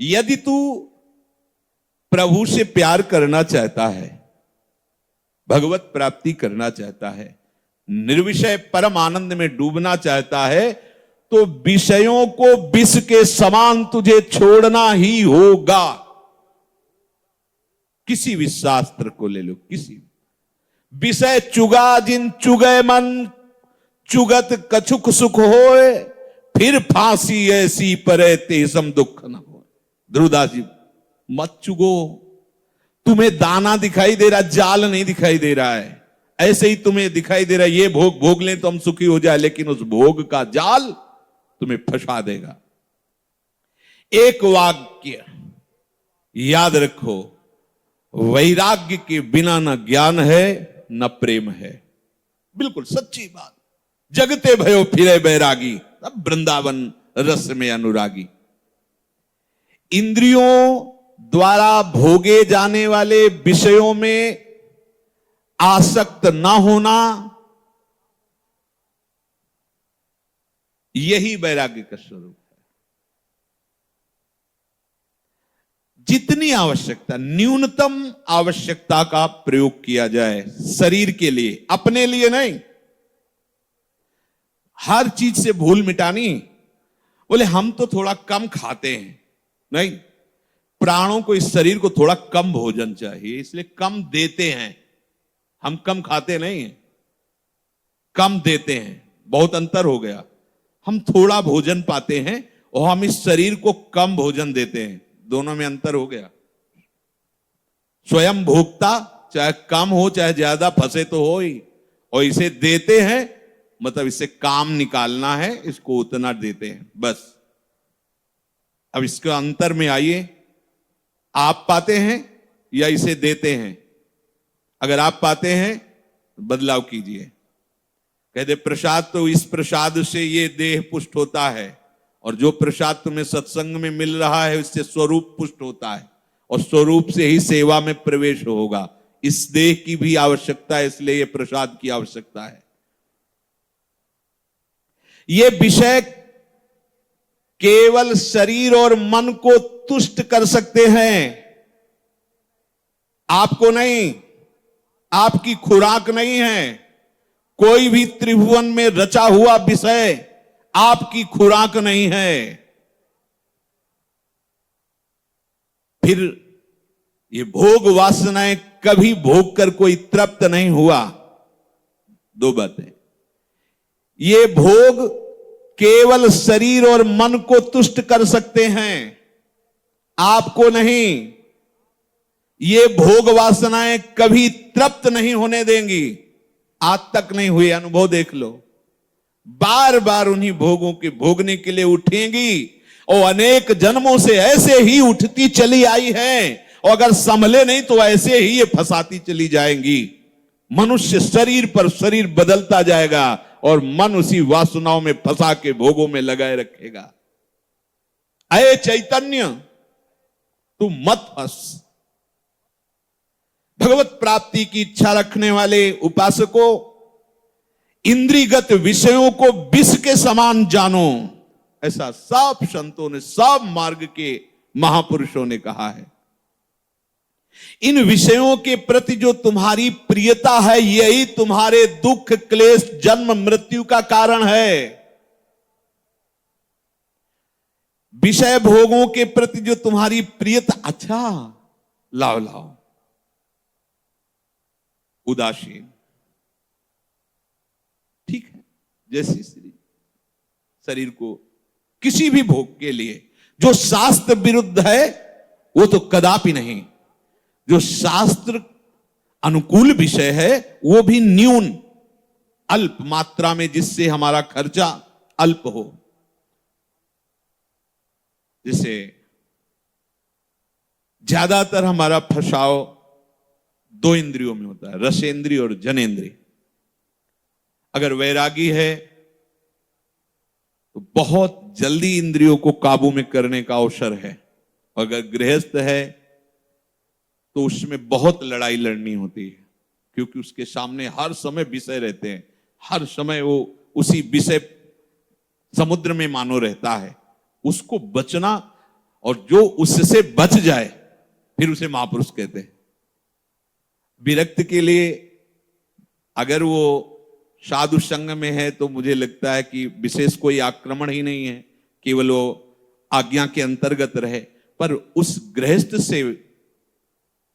यदि तू प्रभु से प्यार करना चाहता है, भगवत प्राप्ति करना चाहता है, निर्विषय परम आनंद में डूबना चाहता है, तो विषयों को विष के समान तुझे छोड़ना ही होगा। किसी भी शास्त्र को ले लो, किसी विषय चुगा जिन चुगे मन, चुगत कछुक सुख होए, फिर फांसी ऐसी परे तेसम दुख न हो। ध्रुवदास जी, मत चुगो। तुम्हें दाना दिखाई दे रहा, जाल नहीं दिखाई दे रहा है। ऐसे ही तुम्हें दिखाई दे रहा है ये भोग भोग लें तो हम सुखी हो जाए, लेकिन उस भोग का जाल तुम्हें फंसा देगा। एक वाक्य याद रखो, वैराग्य के बिना न ज्ञान है न प्रेम है। बिल्कुल सच्ची बात। जगते भयो फिरे बैरागी, अब वृंदावन रस में अनुरागी। इंद्रियों द्वारा भोगे जाने वाले विषयों में आसक्त ना होना, यही वैराग्य का स्वरूप है। जितनी आवश्यकता, न्यूनतम आवश्यकता का प्रयोग किया जाए शरीर के लिए, अपने लिए नहीं। हर चीज से भूल मिटानी। बोले हम तो थोड़ा कम खाते हैं, नहीं, प्राणों को, इस शरीर को थोड़ा कम भोजन चाहिए, इसलिए कम देते हैं। हम कम खाते नहीं हैं, कम देते हैं। बहुत अंतर हो गया। हम थोड़ा भोजन पाते हैं और हम इस शरीर को कम भोजन देते हैं, दोनों में अंतर हो गया। स्वयं भोक्ता चाहे कम हो चाहे ज्यादा, फंसे तो हो ही, और इसे देते हैं मतलब इससे काम निकालना है, इसको उतना देते हैं बस। अब इसके अंतर में आइए, आप पाते हैं या इसे देते हैं? अगर आप पाते हैं बदलाव कीजिए। कहते प्रसाद तो इस प्रसाद से ये देह पुष्ट होता है, और जो प्रसाद तुम्हें सत्संग में मिल रहा है इससे स्वरूप पुष्ट होता है, और स्वरूप से ही सेवा में प्रवेश होगा। इस देह की भी आवश्यकता है, इसलिए ये प्रसाद की आवश्यकता है। ये विषय केवल शरीर और मन को तुष्ट कर सकते हैं, आपको नहीं। आपकी खुराक नहीं है। कोई भी त्रिभुवन में रचा हुआ विषय आपकी खुराक नहीं है। फिर ये भोग वासनाएं, कभी भोग कर कोई तृप्त नहीं हुआ। दो बातें, ये भोग केवल शरीर और मन को तुष्ट कर सकते हैं, आपको नहीं। ये भोग वासनाएं कभी तृप्त नहीं होने देंगी। आज तक नहीं हुए, अनुभव देख लो। बार बार उन्हीं भोगों के भोगने के लिए उठेंगी, और अनेक जन्मों से ऐसे ही उठती चली आई है, और अगर संभले नहीं तो ऐसे ही ये फंसाती चली जाएंगी। मनुष्य शरीर पर शरीर बदलता जाएगा, और मन उसी वासनाओं में फंसा के भोगों में लगाए रखेगा। अये चैतन्य, तू मत फंस। भगवत प्राप्ति की इच्छा रखने वाले उपासकों, इंद्रियगत विषयों को विष के समान जानो, ऐसा सब संतों ने, सब मार्ग के महापुरुषों ने कहा है। इन विषयों के प्रति जो तुम्हारी प्रियता है, यही तुम्हारे दुख, क्लेश, जन्म, मृत्यु का कारण है। विषय भोगों के प्रति जो तुम्हारी प्रियता, अच्छा लाओ लाओ, उदासीन, ठीक है। जैसे शरीर को किसी भी भोग के लिए जो शास्त्र विरुद्ध है वो तो कदापि नहीं। जो शास्त्र अनुकूल विषय है वो भी न्यून, अल्प मात्रा में, जिससे हमारा खर्चा अल्प हो। जैसे ज्यादातर हमारा फसाव दो इंद्रियों में होता है, रसेंद्रिय और जनेंद्रिय। अगर वैरागी है तो बहुत जल्दी इंद्रियों को काबू में करने का अवसर है, अगर गृहस्थ है तो उसमें बहुत लड़ाई लड़नी होती है, क्योंकि उसके सामने हर समय विषय रहते हैं, हर समय वो उसी विषय समुद्र में मानो रहता है। उसको बचना, और जो उससे बच जाए फिर उसे महापुरुष कहते हैं। विरक्त के लिए अगर वो साधु संग में है तो मुझे लगता है कि विशेष कोई आक्रमण ही नहीं है, केवल वो आज्ञा के अंतर्गत रहे। पर उस गृहस्थ से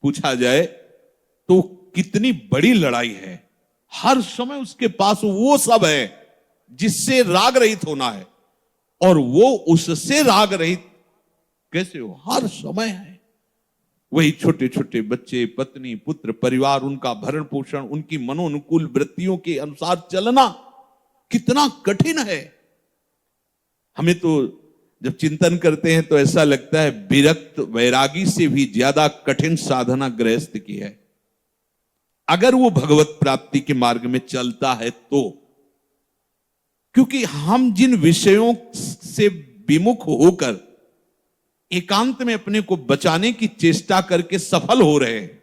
पूछा जाए तो कितनी बड़ी लड़ाई है। हर समय उसके पास वो सब है जिससे राग रहित होना है, और वो उससे राग रहित कैसे हो, हर समय है। वही छोटे छोटे बच्चे, पत्नी, पुत्र, परिवार, उनका भरण पोषण, उनकी मनोनुकूल वृत्तियों के अनुसार चलना कितना कठिन है। हमें तो जब चिंतन करते हैं तो ऐसा लगता है विरक्त वैरागी से भी ज्यादा कठिन साधना गृहस्थ की है, अगर वो भगवत प्राप्ति के मार्ग में चलता है तो। क्योंकि हम जिन विषयों से विमुख होकर एकांत में अपने को बचाने की चेष्टा करके सफल हो रहे हैं,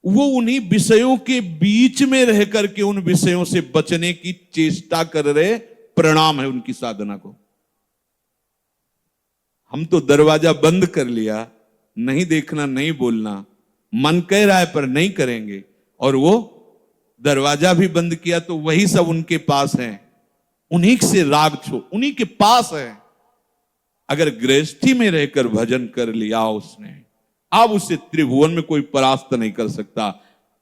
वो उन्हीं विषयों के बीच में रह करके उन विषयों से बचने की चेष्टा कर रहे। प्रणाम है उनकी साधना को। हम तो दरवाजा बंद कर लिया, नहीं देखना, नहीं बोलना, मन कह रहा है पर नहीं करेंगे, और वो दरवाजा भी बंद किया तो वही सब उनके पास है, उन्हीं से राग छो, उन्हीं के पास है। अगर गृहस्थी में रहकर भजन कर लिया उसने, अब उसे त्रिभुवन में कोई परास्त नहीं कर सकता,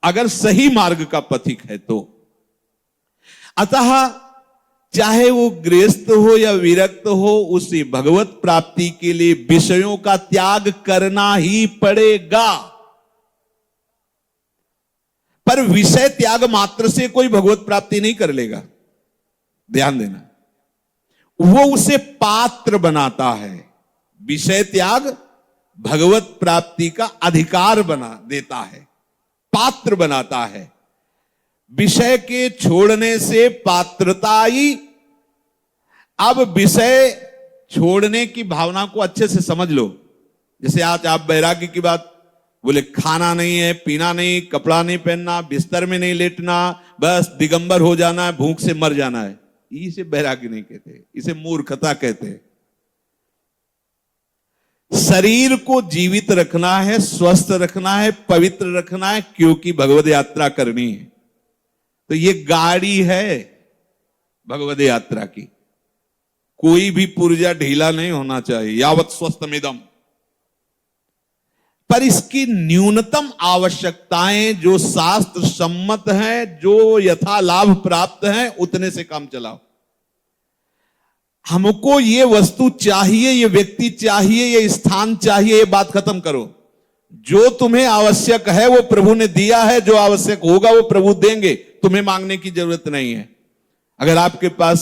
अगर सही मार्ग का पथिक है तो। अतः चाहे वो गृहस्थ हो या विरक्त हो, उसे भगवत प्राप्ति के लिए विषयों का त्याग करना ही पड़ेगा। पर विषय त्याग मात्र से कोई भगवत प्राप्ति नहीं कर लेगा, ध्यान देना। वो उसे पात्र बनाता है। विषय त्याग भगवत प्राप्ति का अधिकार बना देता है, पात्र बनाता है। विषय के छोड़ने से पात्रता आई। अब विषय छोड़ने की भावना को अच्छे से समझ लो। जैसे आज आप वैराग्य की बात बोले, खाना नहीं है, पीना नहीं, कपड़ा नहीं पहनना, बिस्तर में नहीं लेटना, बस दिगंबर हो जाना है, भूख से मर जाना है, इसे वैराग्य नहीं कहते, इसे मूर्खता कहते हैं। शरीर को जीवित रखना है, स्वस्थ रखना है, पवित्र रखना है, क्योंकि भगवद यात्रा करनी है। तो ये गाड़ी है भगवद यात्रा की, कोई भी पुर्जा ढीला नहीं होना चाहिए। यावत स्वस्थमिदम, पर इसकी न्यूनतम आवश्यकताएं जो शास्त्र सम्मत हैं, जो यथा लाभ प्राप्त हैं, उतने से काम चलाओ। हमको ये वस्तु चाहिए, ये व्यक्ति चाहिए, ये स्थान चाहिए, ये बात खत्म करो। जो तुम्हें आवश्यक है वो प्रभु ने दिया है, जो आवश्यक होगा वो प्रभु देंगे, तुम्हें मांगने की जरूरत नहीं है। अगर आपके पास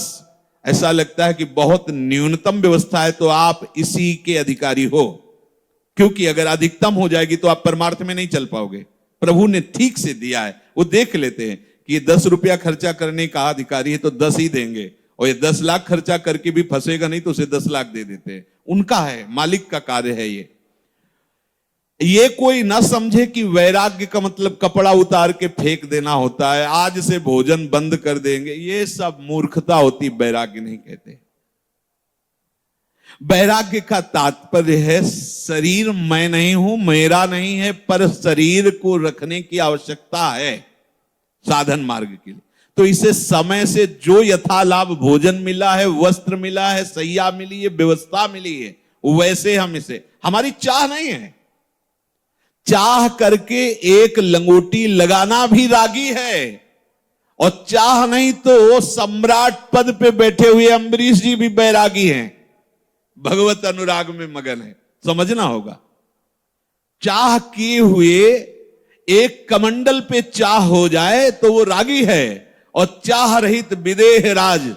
ऐसा लगता है कि बहुत न्यूनतम व्यवस्था है तो आप इसी के अधिकारी हो, क्योंकि अगर अधिकतम हो जाएगी तो आप परमार्थ में नहीं चल पाओगे। प्रभु ने ठीक से दिया है, वो देख लेते हैं कि 10 रुपया खर्चा करने का अधिकारी है तो 10 ही देंगे, और ये 10 लाख खर्चा करके भी फंसेगा नहीं तो उसे 10 लाख दे देते हैं। उनका है, मालिक का कार्य है ये कोई ना समझे कि वैराग्य का मतलब कपड़ा उतार के फेंक देना होता है, आज से भोजन बंद कर देंगे, ये सब मूर्खता होती, वैराग्य नहीं कहते। वैराग्य का तात्पर्य है शरीर मैं नहीं हूं, मेरा नहीं है, पर शरीर को रखने की आवश्यकता है साधन मार्ग के लिए। तो इसे समय से जो यथा लाभ भोजन मिला है, वस्त्र मिला है, सैया मिली है, व्यवस्था मिली है, वैसे हम इसे, हमारी चाह नहीं है। चाह करके एक लंगोटी लगाना भी रागी है, और चाह नहीं तो सम्राट पद पे बैठे हुए अम्बरीश जी भी बैरागी हैं, भगवत अनुराग में मगन है। समझना होगा, चाह किए हुए एक कमंडल पे चाह हो जाए तो वो रागी है, और चाह रहित विदेह राज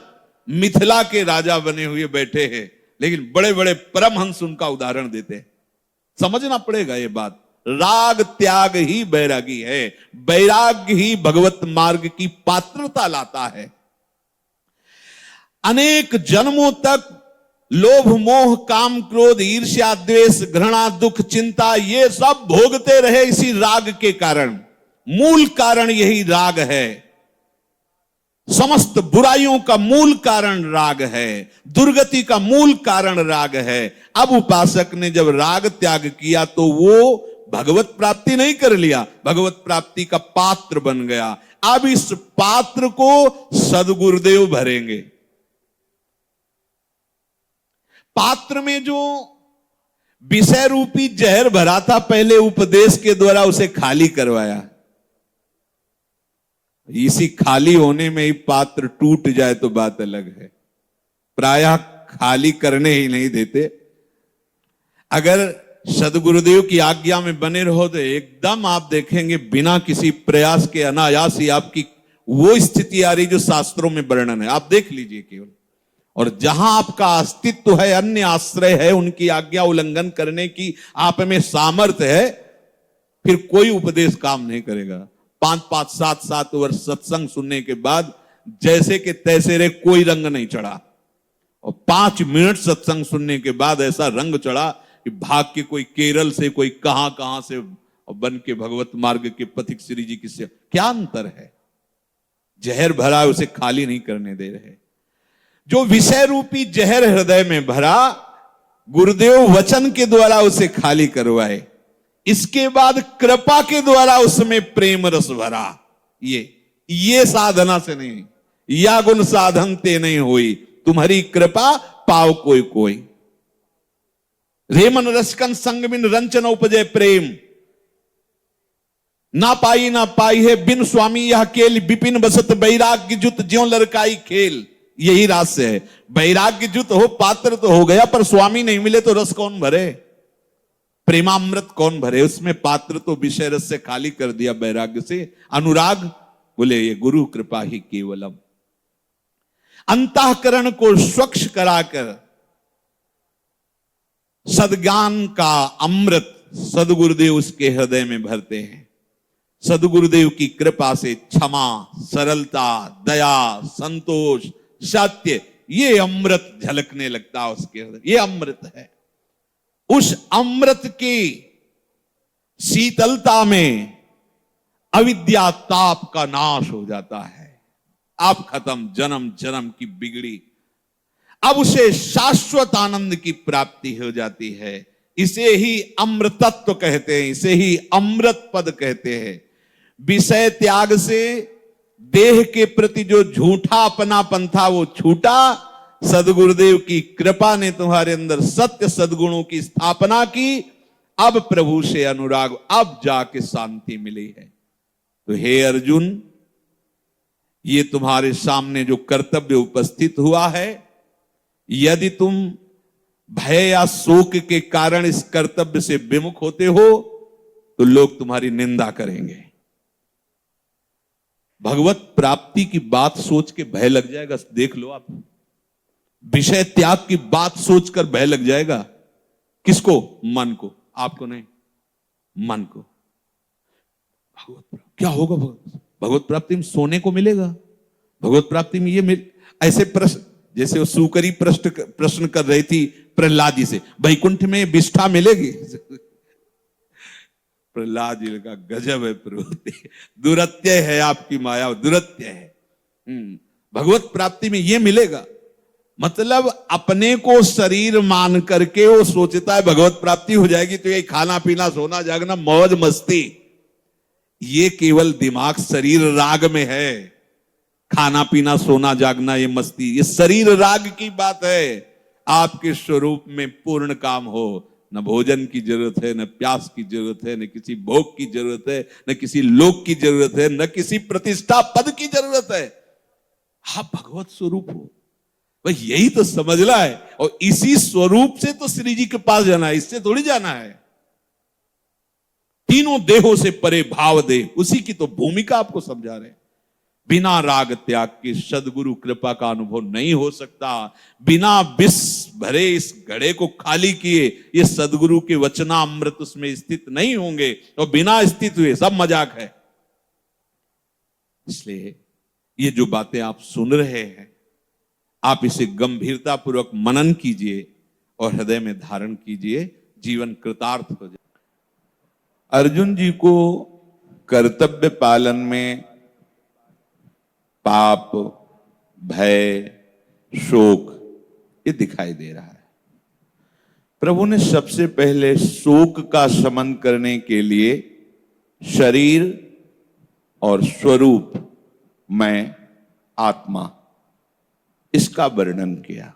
मिथिला के राजा बने हुए बैठे हैं, लेकिन बड़े बड़े परमहंस उनका उदाहरण देते हैं। समझना पड़ेगा ये बात। राग त्याग ही बैरागी है, बैराग्य ही भगवत मार्ग की पात्रता लाता है। अनेक जन्मों तक लोभ मोह काम क्रोध ईर्ष्या द्वेष घृणा दुख चिंता ये सब भोगते रहे इसी राग के कारण। मूल कारण यही राग है। समस्त बुराइयों का मूल कारण राग है, दुर्गति का मूल कारण राग है। अब उपासक ने जब राग त्याग किया तो वो भगवत प्राप्ति नहीं कर लिया, भगवत प्राप्ति का पात्र बन गया। अब इस पात्र को सदगुरुदेव भरेंगे। पात्र में जो विषय रूपी जहर भरा था, पहले उपदेश के द्वारा उसे खाली करवाया। इसी खाली होने में ही पात्र टूट जाए तो बात अलग है। प्रायः खाली करने ही नहीं देते। अगर सदगुरुदेव की आज्ञा में बने रहो तो एकदम आप देखेंगे बिना किसी प्रयास के अनायास ही आपकी वो स्थिति आ रही जो शास्त्रों में वर्णन है। आप देख लीजिए केवल। और जहां आपका अस्तित्व है, अन्य आश्रय है, उनकी आज्ञा उल्लंघन करने की आप में सामर्थ्य है, फिर कोई उपदेश काम नहीं करेगा। 5-5, 7-7 वर्ष सत्संग सुनने के बाद जैसे के तैसे रे, कोई रंग नहीं चढ़ा। और 5 मिनट सत्संग सुनने के बाद ऐसा रंग चढ़ा कि भाग के कोई केरल से, कोई कहां से बन के भगवत मार्ग के पथिक श्री जी की से क्या अंतर है। जहर भरा है, उसे खाली नहीं करने दे रहे। जो विषय रूपी जहर हृदय में भरा, गुरुदेव वचन के द्वारा उसे खाली करवाए। इसके बाद कृपा के द्वारा उसमें प्रेम रस भरा। ये साधना से नहीं, या गुण साधन ते नहीं हुई, तुम्हारी कृपा पाओ कोई कोई। रेमन रसकन संग बिन रंचन उपजय प्रेम, ना पाई है बिन स्वामी यह केल, विपिन बसत वैराग्य जुत ज्यों लड़काई खेल। यही रहस्य है। वैराग्य जुत हो, पात्र तो हो गया, पर स्वामी नहीं मिले तो रस कौन भरे, प्रेमामृत कौन भरे। उसमें पात्र तो विषय रस से खाली कर दिया, वैराग्य से। अनुराग बोले ये गुरु कृपा ही केवलम। अंतःकरण को स्वच्छ कराकर सद्ज्ञान का अमृत सदगुरुदेव उसके हृदय में भरते हैं। सदगुरुदेव की कृपा से क्षमा, सरलता, दया, संतोष, सत्य, ये अमृत झलकने लगता है उसके हृदय। ये अमृत है। उस अमृत की शीतलता में अविद्या ताप का नाश हो जाता है। अब खत्म जन्म जन्म की बिगड़ी। अब उसे शाश्वत आनंद की प्राप्ति हो जाती है। इसे ही अमृतत्व कहते हैं, इसे ही अमृत पद कहते हैं। विषय त्याग से देह के प्रति जो झूठा अपनापन था वो छूटा। सदगुरुदेव की कृपा ने तुम्हारे अंदर सत्य सद्गुणों की स्थापना की। अब प्रभु से अनुराग, अब जाके शांति मिली है। तो हे अर्जुन, ये तुम्हारे सामने जो कर्तव्य उपस्थित हुआ है, यदि तुम भय या शोक के कारण इस कर्तव्य से विमुख होते हो तो लोग तुम्हारी निंदा करेंगे। भगवत प्राप्ति की बात सोच के भय लग जाएगा, देख लो आप। विषय त्याग की बात सोचकर भय लग जाएगा। किसको? मन को। आपको नहीं, मन को। क्या होगा भगवत प्राप्ति में? सोने को मिलेगा। भगवत प्राप्ति में ये ऐसे प्रश्न, जैसे वो सुकरी प्रश्न कर रही थी प्रहलाद जी से, वैकुंठ में विष्ठा मिलेगी? प्रहलाद जी का गजब है प्रभु, दुरत्य है आपकी माया, दुरत्य है। भगवत प्राप्ति में ये मिलेगा। मतलब अपने को शरीर मान करके वो सोचता है भगवत प्राप्ति हो जाएगी तो ये खाना पीना सोना जागना मौज मस्ती, ये केवल दिमाग शरीर राग में है। खाना पीना सोना जागना ये मस्ती, ये शरीर राग की बात है। आपके स्वरूप में पूर्ण काम हो, न भोजन की जरूरत है, न प्यास की जरूरत है, न किसी भोग की जरूरत है, न किसी लोक की जरूरत है, न किसी प्रतिष्ठा पद की जरूरत है। आप भगवत स्वरूप हो, भाई यही तो समझना है। और इसी स्वरूप से तो श्री जी के पास जाना है, इससे थोड़ी जाना है। तीनों देहों से परे भाव दे, उसी की तो भूमिका आपको समझा रहे हैं। बिना राग त्याग के सदगुरु कृपा का अनुभव नहीं हो सकता। बिना विष भरे इस घड़े को खाली किए ये सदगुरु के वचनामृत उसमें स्थित नहीं होंगे, और बिना स्थित हुए सब मजाक है। इसलिए ये जो बातें आप सुन रहे हैं, आप इसे गंभीरता पूर्वक मनन कीजिए और हृदय में धारण कीजिए, जीवन कृतार्थ हो जाए। अर्जुन जी को कर्तव्य पालन में पाप, भय, शोक ये दिखाई दे रहा है। प्रभु ने सबसे पहले शोक का शमन करने के लिए शरीर और स्वरूप, मैं, आत्मा, इसका वर्णन किया।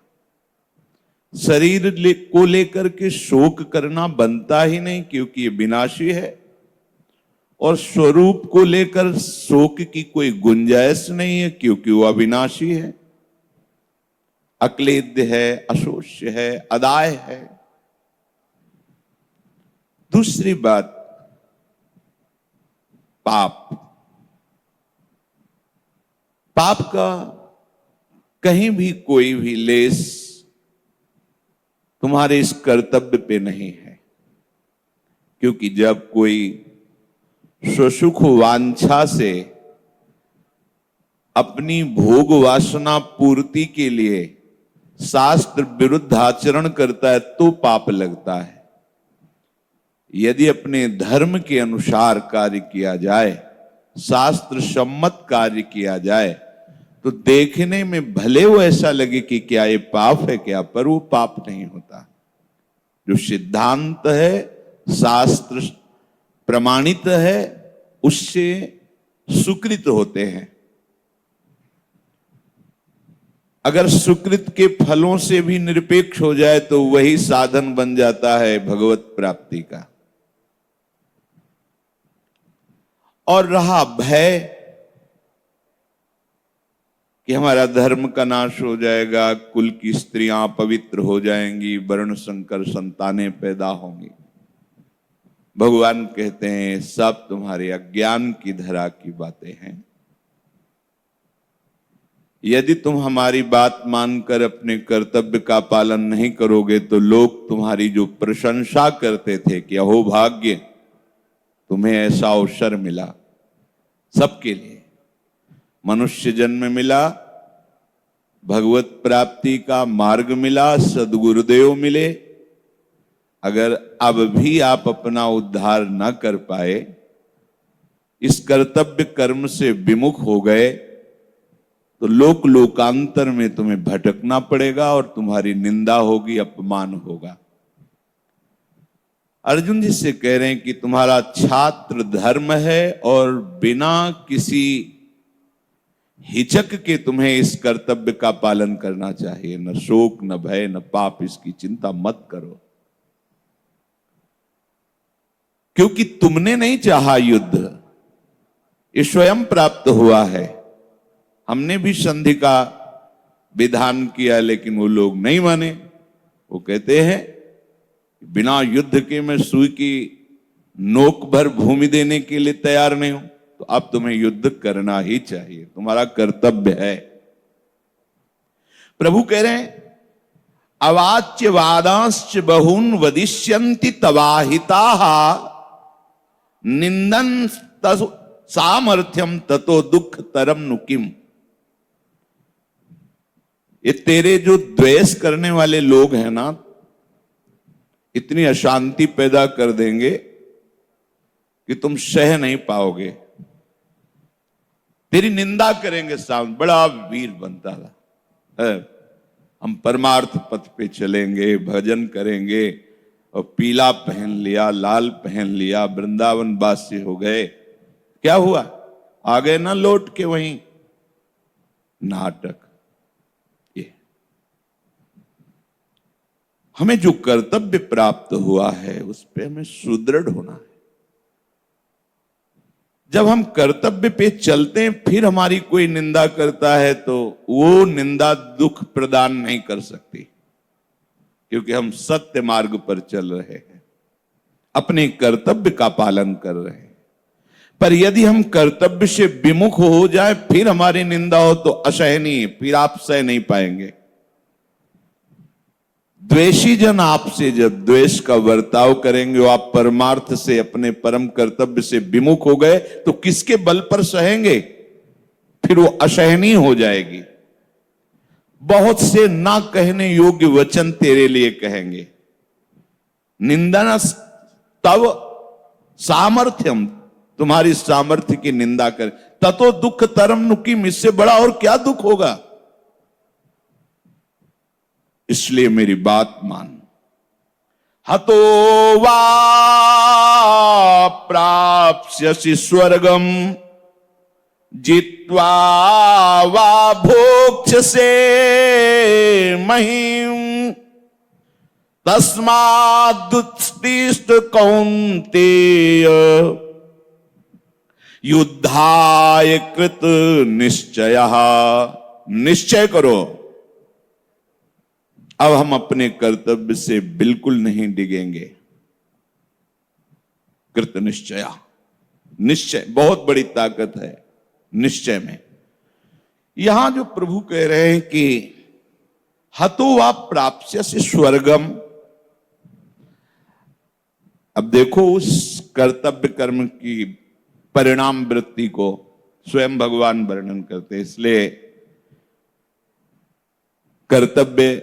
शरीर को लेकर के शोक करना बनता ही नहीं क्योंकि ये विनाशी है, और स्वरूप को लेकर शोक की कोई गुंजाइश नहीं है क्योंकि वो अविनाशी है, अक्लेद्य है, अशोष्य है, अदाय है। दूसरी बात, पाप। पाप का कहीं भी कोई भी लेस तुम्हारे इस कर्तव्य पे नहीं है, क्योंकि जब कोई स्वसुख वांछा से अपनी भोग वासना पूर्ति के लिए शास्त्र विरुद्ध आचरण करता है तो पाप लगता है। यदि अपने धर्म के अनुसार कार्य किया जाए, शास्त्र सम्मत कार्य किया जाए, तो देखने में भले वो ऐसा लगे कि क्या ये पाप है क्या, पर वो पाप नहीं होता। जो सिद्धांत है, शास्त्र प्रमाणित है, उससे सुकृत होते हैं। अगर सुकृत के फलों से भी निरपेक्ष हो जाए तो वही साधन बन जाता है भगवत प्राप्ति का। और रहा भय कि हमारा धर्म का नाश हो जाएगा, कुल की स्त्रियां पवित्र हो जाएंगी, वर्ण संकर संतानें पैदा होंगी। भगवान कहते हैं सब तुम्हारे अज्ञान की धरा की बातें हैं। यदि तुम हमारी बात मानकर अपने कर्तव्य का पालन नहीं करोगे तो लोग तुम्हारी जो प्रशंसा करते थे कि अहो भाग्य, तुम्हें ऐसा अवसर मिला, सबके लिए मनुष्य जन्म मिला, भगवत प्राप्ति का मार्ग मिला, सद्गुरुदेव मिले। अगर अब भी आप अपना उद्धार न कर पाए, इस कर्तव्य कर्म से विमुख हो गए, तो लोक लोकांतर में तुम्हें भटकना पड़ेगा और तुम्हारी निंदा होगी, अपमान होगा। अर्जुन जी से कह रहे हैं कि तुम्हारा छात्र धर्म है और बिना किसी हिचक के तुम्हें इस कर्तव्य का पालन करना चाहिए। न शोक, न भय, न पाप, इसकी चिंता मत करो, क्योंकि तुमने नहीं चाहा युद्ध, ये स्वयं प्राप्त हुआ है। हमने भी संधि का विधान किया लेकिन वो लोग नहीं माने। वो कहते हैं बिना युद्ध के मैं सुई की नोक भर भूमि देने के लिए तैयार नहीं हूं, तो अब तुम्हें युद्ध करना ही चाहिए, तुम्हारा कर्तव्य है। प्रभु कह रहे हैं अवाच्य वादांश्च बहून वदिष्यन्ति तवाहिता निंदन सामर्थ्यम ततो दुख तरम नुकिम। ये तेरे जो द्वेष करने वाले लोग हैं ना, इतनी अशांति पैदा कर देंगे कि तुम सह नहीं पाओगे। तेरी निंदा करेंगे, सामने बड़ा वीर बनता था, हम परमार्थ पथ पे चलेंगे, भजन करेंगे, और पीला पहन लिया, लाल पहन लिया, वृंदावन वासी हो गए। क्या हुआ? आ गए ना लौट के वहीं। नाटक। ये हमें जो कर्तव्य प्राप्त हुआ है उस पे हमें सुदृढ़ होना है। जब हम कर्तव्य पे चलते हैं फिर हमारी कोई निंदा करता है तो वो निंदा दुख प्रदान नहीं कर सकती, क्योंकि हम सत्य मार्ग पर चल रहे हैं, अपने कर्तव्य का पालन कर रहे हैं। पर यदि हम कर्तव्य से विमुख हो जाए फिर हमारी निंदा हो तो असहनीय, फिर आप सह नहीं पाएंगे। द्वेषी जन आपसे जब द्वेष का बर्ताव करेंगे, आप परमार्थ से, अपने परम कर्तव्य से विमुख हो गए तो किसके बल पर सहेंगे? फिर वो असहनीय हो जाएगी। बहुत से ना कहने योग्य वचन तेरे लिए कहेंगे। निंदन तव सामर्थ्यम, तुम्हारी सामर्थ्य की निंदा कर। ततो दुख तरम नुकीम, इससे बड़ा और क्या दुख होगा। इसलिए मेरी बात मान। हतो वा प्राप्स्यसि स्वर्गम जित्वा वा भोक्ष्यसे महीम तस्मादुत्तिष्ठ कौन्तेय युद्धाय कृत निश्चयः। निश्चय करो, अब हम अपने कर्तव्य से बिल्कुल नहीं डिगेंगे। कृत निश्चय, निश्चय बहुत बड़ी ताकत है निश्चय में। यहां जो प्रभु कह रहे हैं कि हतो वा प्राप्स्यसि स्वर्गम, अब देखो उस कर्तव्य कर्म की परिणाम वृत्ति को स्वयं भगवान वर्णन करते हैं। इसलिए कर्तव्य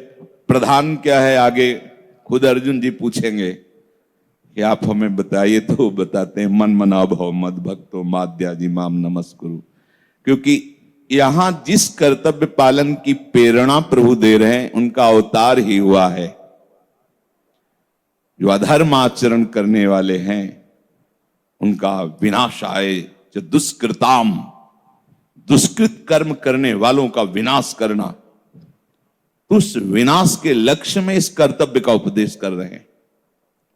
प्रधान क्या है आगे खुद अर्जुन जी पूछेंगे कि आप हमें बताइए, तो बताते हैं मन मना भव मद भक्तो माद्याजी माम नमस्कुरु। क्योंकि यहां जिस कर्तव्य पालन की प्रेरणा प्रभु दे रहे हैं उनका अवतार ही हुआ है। जो अधर्म आचरण करने वाले हैं उनका विनाश आए, जो दुष्कृताम, दुष्कृत कर्म करने वालों का विनाश करना, उस विनाश के लक्ष्य में इस कर्तव्य का उपदेश कर रहे हैं।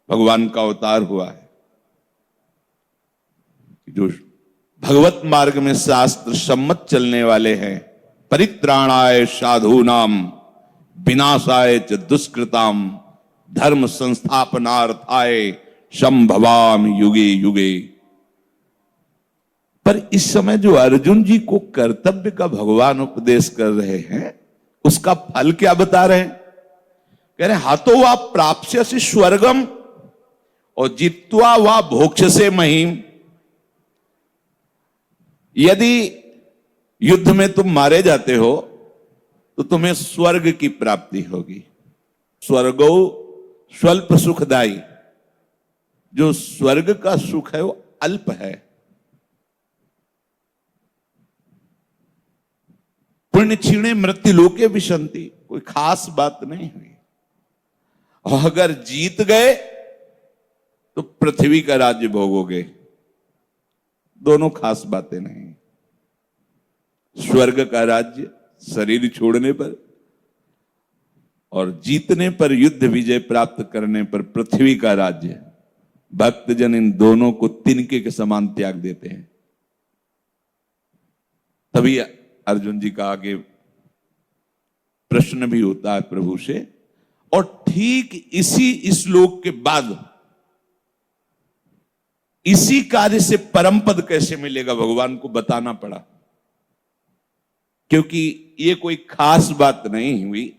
भगवान का अवतार हुआ है। जो भगवत मार्ग में शास्त्र सम्मत चलने वाले हैं, परित्राणाय साधूनाम विनाशाय च दुष्कृताम धर्म संस्थापनार्थाय संभवाम युगे युगे। पर इस समय जो अर्जुन जी को कर्तव्य का भगवान उपदेश कर रहे हैं उसका फल क्या बता रहे हैं। कह रहे हाथों वा प्राप्स्यसि स्वर्गम और जित्वा वा भोक्ष्यसे महीम। यदि युद्ध में तुम मारे जाते हो तो तुम्हें स्वर्ग की प्राप्ति होगी। स्वर्गो स्वल्प सुखदाई, जो स्वर्ग का सुख है वो अल्प है। पुण्य क्षीणे मृत्यु लोके विशंति, कोई खास बात नहीं हुई। और अगर जीत गए तो पृथ्वी का राज्य भोगोगे, दोनों खास बातें नहीं। स्वर्ग का राज्य शरीर छोड़ने पर और जीतने पर, युद्ध विजय प्राप्त करने पर पृथ्वी का राज्य। भक्तजन इन दोनों को तिनके के समान त्याग देते हैं। तभी अर्जुन जी का आगे प्रश्न भी होता है प्रभु से। और ठीक इसी श्लोक के बाद इसी कार्य से परम पद कैसे मिलेगा भगवान को बताना पड़ा, क्योंकि ये कोई खास बात नहीं हुई।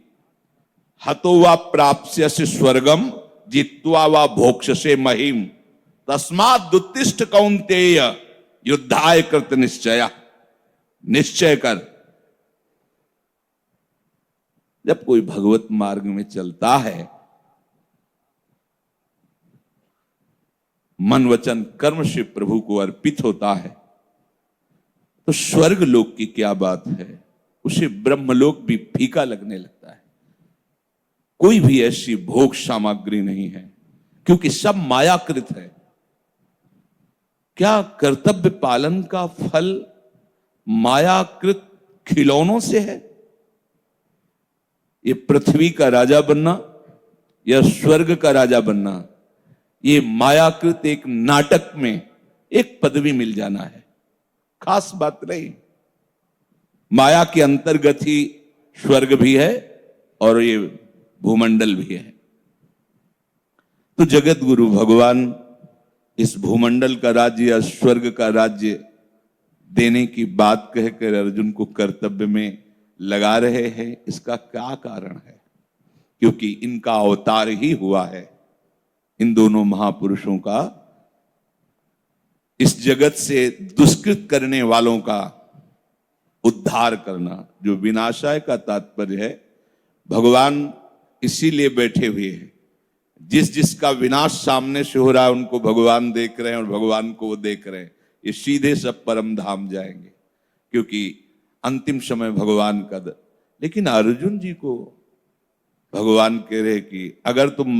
हतो वा प्राप्स्यसि स्वर्गम जित्वा वा भोक्ष्यसे महीम तस्मात् उत्तिष्ठ कौन्तेय युद्धाय कृत निश्चय। निश्चय कर। जब कोई भगवत मार्ग में चलता है, मन वचन कर्म से प्रभु को अर्पित होता है, तो स्वर्ग लोक की क्या बात है, उसे ब्रह्मलोक भी फीका लगने लगता है। कोई भी ऐसी भोग सामग्री नहीं है, क्योंकि सब मायाकृत है। क्या कर्तव्य पालन का फल मायाकृत खिलौनों से है? ये पृथ्वी का राजा बनना या स्वर्ग का राजा बनना, ये मायाकृत एक नाटक में एक पदवी मिल जाना है, खास बात नहीं। माया के अंतर्गत ही स्वर्ग भी है और ये भूमंडल भी है। तो जगत गुरु भगवान इस भूमंडल का राज्य या स्वर्ग का राज्य देने की बात कहकर अर्जुन को कर्तव्य में लगा रहे हैं। इसका क्या कारण है? क्योंकि इनका अवतार ही हुआ है, इन दोनों महापुरुषों का, इस जगत से दुष्कृत करने वालों का उद्धार करना। जो विनाशाय का तात्पर्य है, भगवान इसीलिए बैठे हुए हैं। जिस जिसका विनाश सामने से हो रहा है उनको भगवान देख रहे हैं और भगवान को वो देख रहे हैं। ये सीधे सब परम धाम जाएंगे। क्योंकि अंतिम समय भगवान का लेकिन अर्जुन जी को भगवान कह रहे कि अगर तुम